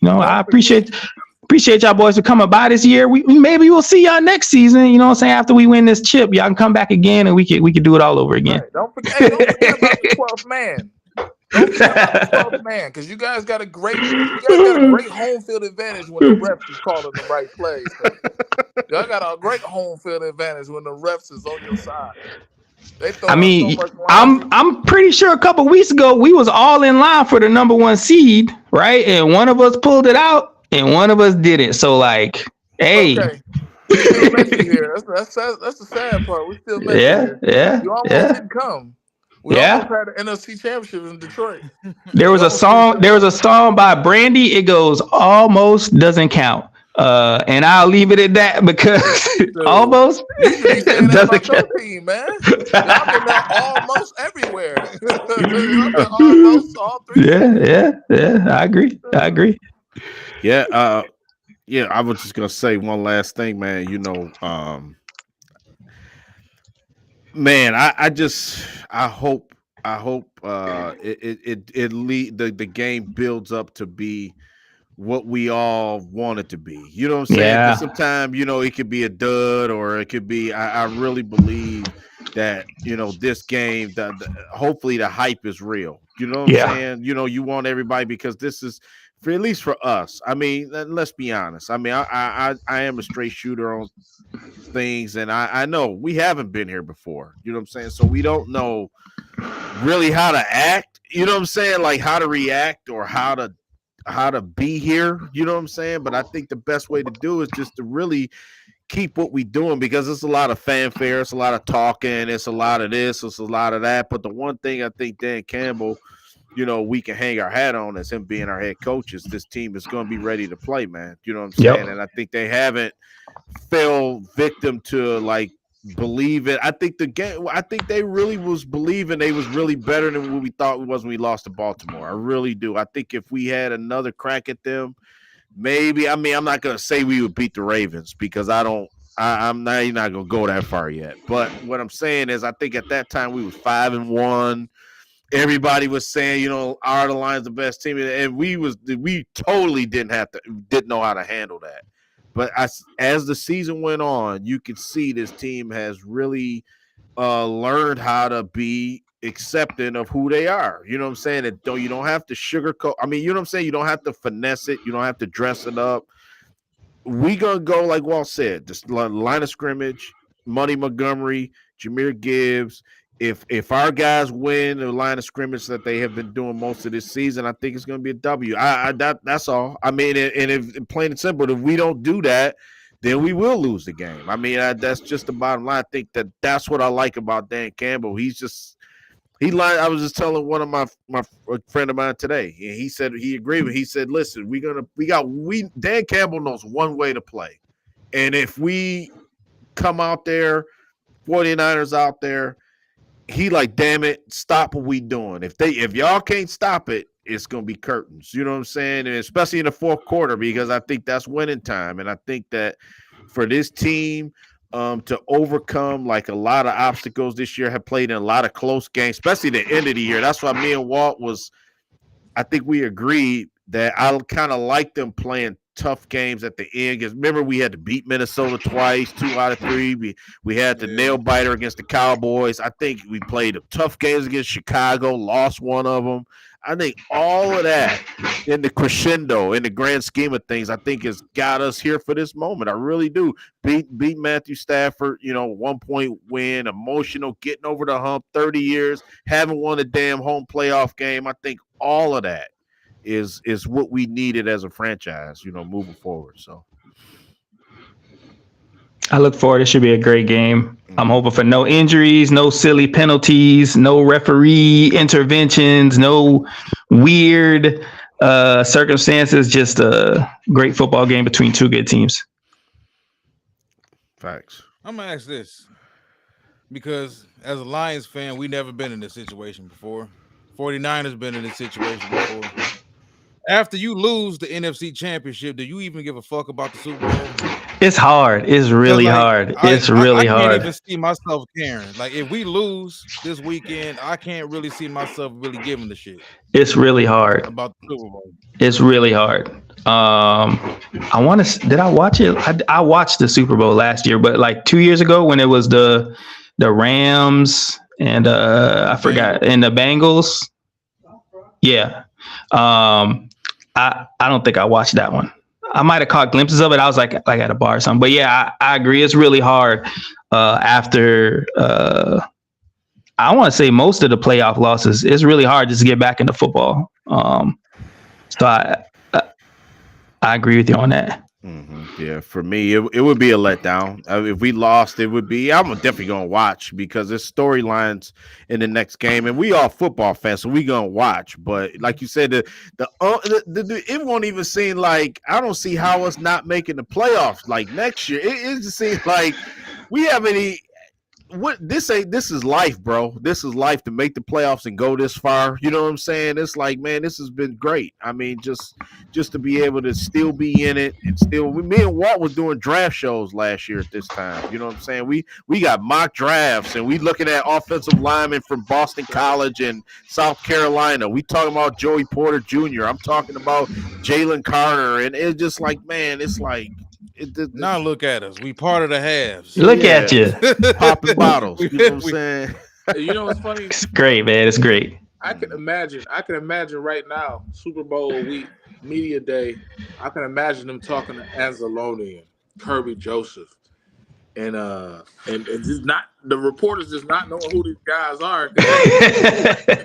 I appreciate y'all boys for coming by this year. Maybe we'll see y'all next season. After we win this chip, y'all can come back again and we can do it all over again. Right. Don't forget about the 12th man. Don't forget about the 12th man, because you guys got a great home field advantage when the refs is calling the right plays. Y'all got a great home field advantage when the refs is on your side. I'm pretty sure a couple weeks ago we was all in line for the number 1 seed, right? And one of us pulled it out, and one of us didn't. So, hey, okay. We still messy here. That's the sad part. We still messy here. Yeah. You almost didn't come. We almost had an NFC championship in Detroit. There was a song by Brandy. It goes, "Almost doesn't count." And I'll leave it at that because almost doesn't count. Team, man. Y'all been there almost everywhere. Almost all 3. Yeah. I agree. Yeah. I was just gonna say one last thing, man. Man, I hope the game builds up to be what we all want it to be. You know what I'm saying? Yeah. Sometimes, it could be a dud, or it could be, I really believe that, this game, hopefully the hype is real. You know what I'm saying? You want everybody, because this is, at least for us. I mean, let's be honest. I mean, I am a straight shooter on things, and I know we haven't been here before. You know what I'm saying? So we don't know really how to act. You know what I'm saying? Like how to react or how to be here, you know what I'm saying? But I think the best way to do is just to really keep what we doing, because it's a lot of fanfare, it's a lot of talking, it's a lot of this, it's a lot of that. But the one thing I think Dan Campbell, we can hang our hat on as him being our head coach is this team is going to be ready to play, man. You know what I'm saying? Yep. And I think they haven't fell victim to believe it. I think they really was believing they was really better than what we thought we was when we lost to Baltimore. I really do. I think if we had another crack at them, maybe, I'm not going to say we would beat the Ravens, because I'm not going to go that far yet. But what I'm saying is I think at that time we was 5-1. Everybody was saying, are the Lions the best team? And we totally didn't know how to handle that. But as the season went on, you could see this team has really learned how to be accepting of who they are. You know what I'm saying? You don't have to sugarcoat. I mean, you know what I'm saying? You don't have to finesse it. You don't have to dress it up. We gonna go like Walt said, just line of scrimmage, Monty Montgomery, Jahmyr Gibbs. If our guys win the line of scrimmage that they have been doing most of this season, I think it's going to be a W. That's all. I mean, and if plain and simple, if we don't do that, then we will lose the game. I mean, that's just the bottom line. I think that's what I like about Dan Campbell. I was just telling one of my friend of mine today, and he said he agreed with. He said, "Listen, Dan Campbell knows one way to play, and if we come out there, 49ers out there." He damn it, stop what we doing. If y'all can't stop it, it's gonna be curtains. You know what I'm saying? And especially in the fourth quarter, because I think that's winning time. And I think that for this team to overcome a lot of obstacles this year, have played in a lot of close games, especially the end of the year. That's why me and Walt I think we agreed that I kind of like them playing tough games at the end, because remember we had to beat Minnesota twice, 2 out of 3. We had the nail biter against the Cowboys. I think we played tough games against Chicago, lost one of them. I think all of that in the crescendo, in the grand scheme of things, I think has got us here for this moment. I really do. Beat Matthew Stafford, 1-point win, emotional, getting over the hump, 30 years, haven't won a damn home playoff game. I think all of that is what we needed as a franchise, moving forward. So I look forward. It should be a great game. I'm hoping for no injuries, no silly penalties, no referee interventions, no weird circumstances. Just a great football game between two good teams. Facts. I'm gonna ask this: because as a Lions fan, we never been in this situation before. 49ers been in this situation before. After you lose the NFC Championship, do you even give a fuck about the Super Bowl? It's hard. It's Because really like hard. I, It's I I really can't even hard. see myself caring. Like if we lose this weekend, I can't really see myself really giving the shit It's really hard. about the Super Bowl. It's really hard. I want to. Did I watch it? I watched the Super Bowl last year, but like 2 years ago when it was the Rams and I forgot and the Bengals. Yeah. I don't think I watched that one. I might have caught glimpses of it. I was like at a bar or something. But yeah, I agree. It's really hard after I want to say most of the playoff losses. It's really hard just to get back into football. So I agree with you on that. Yeah, for me, it would be a letdown. If we lost, it would be. I'm definitely gonna watch because there's storylines in the next game, and we all football fans, so we gonna watch. But like you said, it won't even seem like I don't see how us not making the playoffs like next year. It just seems like we haven't any. This is life, bro. This is life to make the playoffs and go this far. You know what I'm saying? It's like, man, this has been great. I mean, just to be able to still be in it and still. Me and Walt was doing draft shows last year at this time. You know what I'm saying? We got mock drafts and we looking at offensive linemen from Boston College and South Carolina. We talking about Joey Porter Jr. I'm talking about Jalen Carter, and it's just like, man, it's like. Now look at us. We part of the halves. Look at you. Popping bottles. You know what I'm saying? You know what's funny? It's great, man. It's great. I can imagine right now, Super Bowl week, media day. I can imagine them talking to Anzalone and Kirby Joseph, and just not the reporters just not knowing who these guys are. They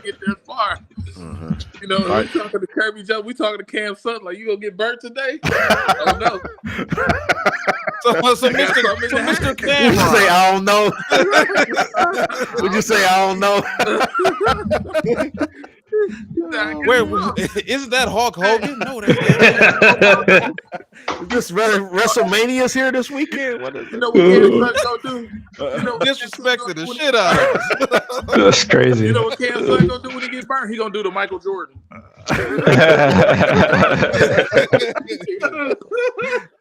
get that far. You know, we talking to Kirby Joseph, we talking to Cam Sutton. Like, you gonna get burnt today? Oh no. So Mr. Cameron. Would you say I don't know? Would you say I don't know? Wait, isn't that Hulk Hogan? No, that's This WrestleMania's here this weekend. What is it? You know what Cam Sutton gonna do? You know, disrespected the shit out of us. That's crazy. You know what Cam Sutton gonna do when he get burnt? He gonna do the Michael Jordan.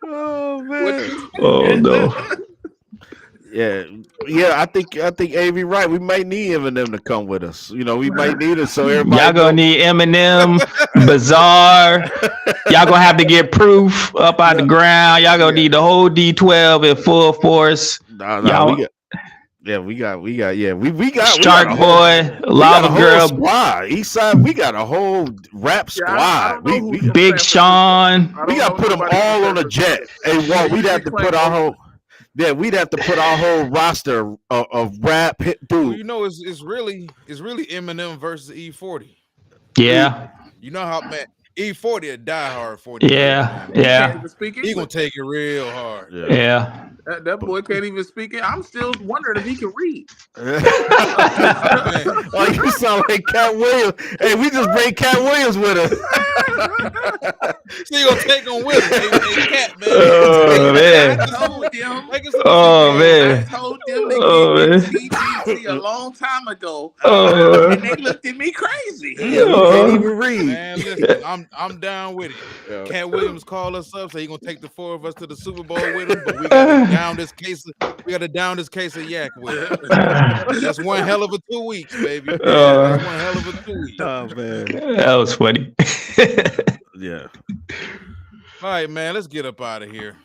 Oh man. Oh no. Yeah. I think AV right. We might need Eminem to come with us. You know, we might need it so everybody. Y'all gonna need Eminem, Bizarre. Y'all gonna have to get Proof up out the ground. Y'all gonna need the whole D12 in full force. We got Shark Boy, Lava Girl, squad. Eastside, we got a whole rap squad. Big Sean. We got to put them all on a jet. Hey, Walt, we'd have to put our whole. Yeah, we'd have to put our whole roster of rap hit dude. Well, you know, it's really Eminem versus E40. Yeah. You know how man E40 a diehard 40. Yeah. He gonna take it real hard. Yeah. That boy can't even speak it. I'm still wondering if he can read. Oh, you sound like Cat Williams. Hey, we just bring Cat Williams with us. So you gonna take him with us? Hey, Cat, man. Oh man. Oh man. I told them they gave me CGC a long time ago, and they looked at me crazy. Yeah, we can't even read. Man, listen, I'm down with it. Yeah. Cat Williams called us up, so he gonna take the four of us to the Super Bowl with him, but we gotta down this case. We gotta down this case of yak with him. That's one hell of a 2 weeks, baby. That's one hell of a 2 weeks. Oh man, that was funny. Yeah. All right, man. Let's get up out of here.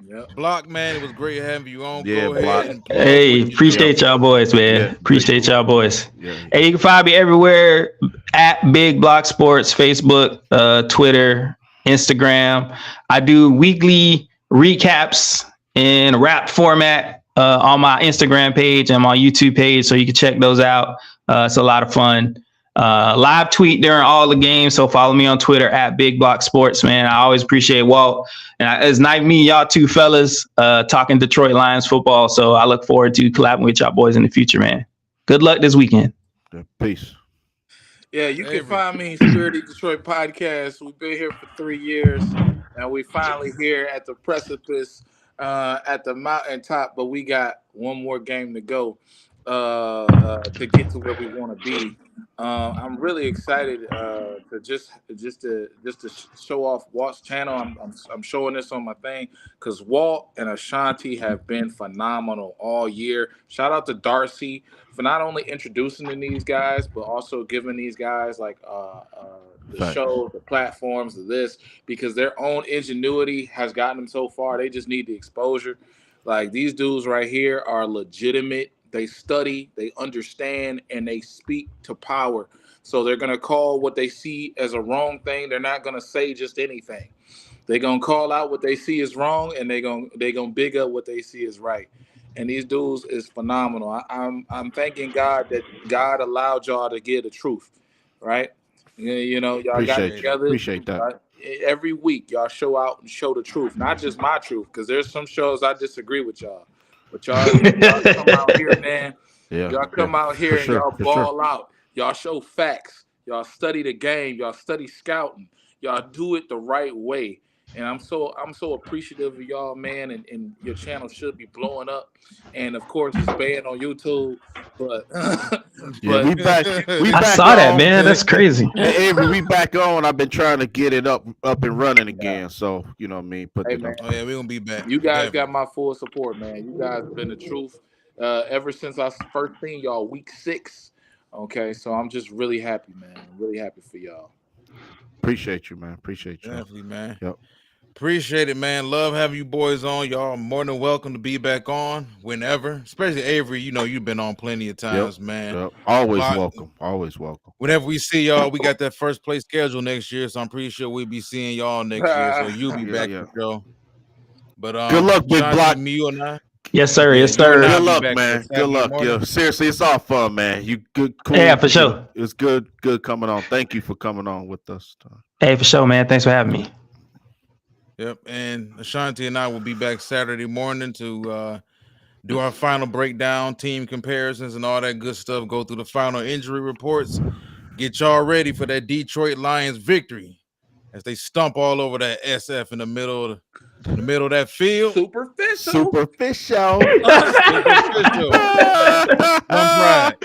Yep. Block, man, it was great having you on. Yeah, Go Block. ahead. Hey, appreciate y'all boys, man. Yeah, appreciate y'all boys. Yeah. Hey, you can find me everywhere at Big Block Sports, Facebook, Twitter, Instagram. I do weekly recaps in rap format on my Instagram page and my YouTube page, so you can check those out. It's a lot of fun. Live tweet during all the games, so follow me on Twitter at Big Block Sports, man. I always appreciate Walt, and it's nice meeting y'all two fellas talking Detroit Lions football, so I look forward to collabing with y'all boys in the future, man. Good luck this weekend. Peace. Yeah, you can find me Security Detroit Podcast. We've been here for 3 years, and we finally here at the precipice at the mountaintop, but we got one more game to go. to get to where we want to be. I'm really excited to show off Walt's channel. I'm showing this on my thing because Walt and Ashanti have been phenomenal all year. Shout out to Darcy for not only introducing to these guys but also giving these guys like the Facts. show, the platforms, of this because their own ingenuity has gotten them so far. They just need the exposure. Like these dudes right here are legitimate. They study, they understand, and they speak to power. So they're gonna call what they see as a wrong thing. They're not gonna say just anything. They're gonna call out what they see is wrong, and they gonna big up what they see is right. And these dudes is phenomenal. I'm thanking God that God allowed y'all to get the truth, right? You know, y'all got Appreciate you. together. Appreciate that. Every week, y'all show out and show the truth, not just my truth, because there's some shows I disagree with y'all. But y'all come out here, man. Yeah. Y'all come out here For and sure, y'all for sure. ball out. Y'all show facts. Y'all study the game. Y'all study scouting. Y'all do it the right way. And I'm so appreciative of y'all, man. And your channel should be blowing up. And of course, it's banned on YouTube. But Yeah, we back. We I back saw that, on. man. That's crazy. Hey, Avery, we back on. I've been trying to get it up and running Yeah. again. So you know what I mean. Put Hey, it man. up. Oh yeah, we're gonna be back. You guys Definitely. got my full support, man. You guys have been the truth ever since I first seen y'all week 6. Okay, so I'm just really happy, man. I'm really happy for y'all. Appreciate you, man. Appreciate you. Definitely, man. Yep. Appreciate it, man. Love having you boys on. Y'all more than welcome to be back on whenever. Especially Avery, you know you've been on plenty of times, man. Yep. Always But welcome. Always welcome. whenever we see y'all, we got that first place schedule next year, so I'm pretty sure we'll be seeing y'all next year. So you'll be Yeah, back yeah. for sure. But Good luck, Big Shanti, Block. you and I, Yes, sir. yeah, Yes, you and I sir. Good be luck, back man. that Good Saturday luck. morning. Yeah. Seriously, it's all fun, man. You good, cool. Yeah, for sure. It's good coming on. Thank you for coming on with us. Hey, for sure, man. Thanks for having me. Yep, and Ashanti and I will be back Saturday morning to do our final breakdown, team comparisons, and all that good stuff. Go through the final injury reports. Get y'all ready for that Detroit Lions victory as they stump all over that SF in the middle of that field. Superficial. Superficial. Superficial. One pride.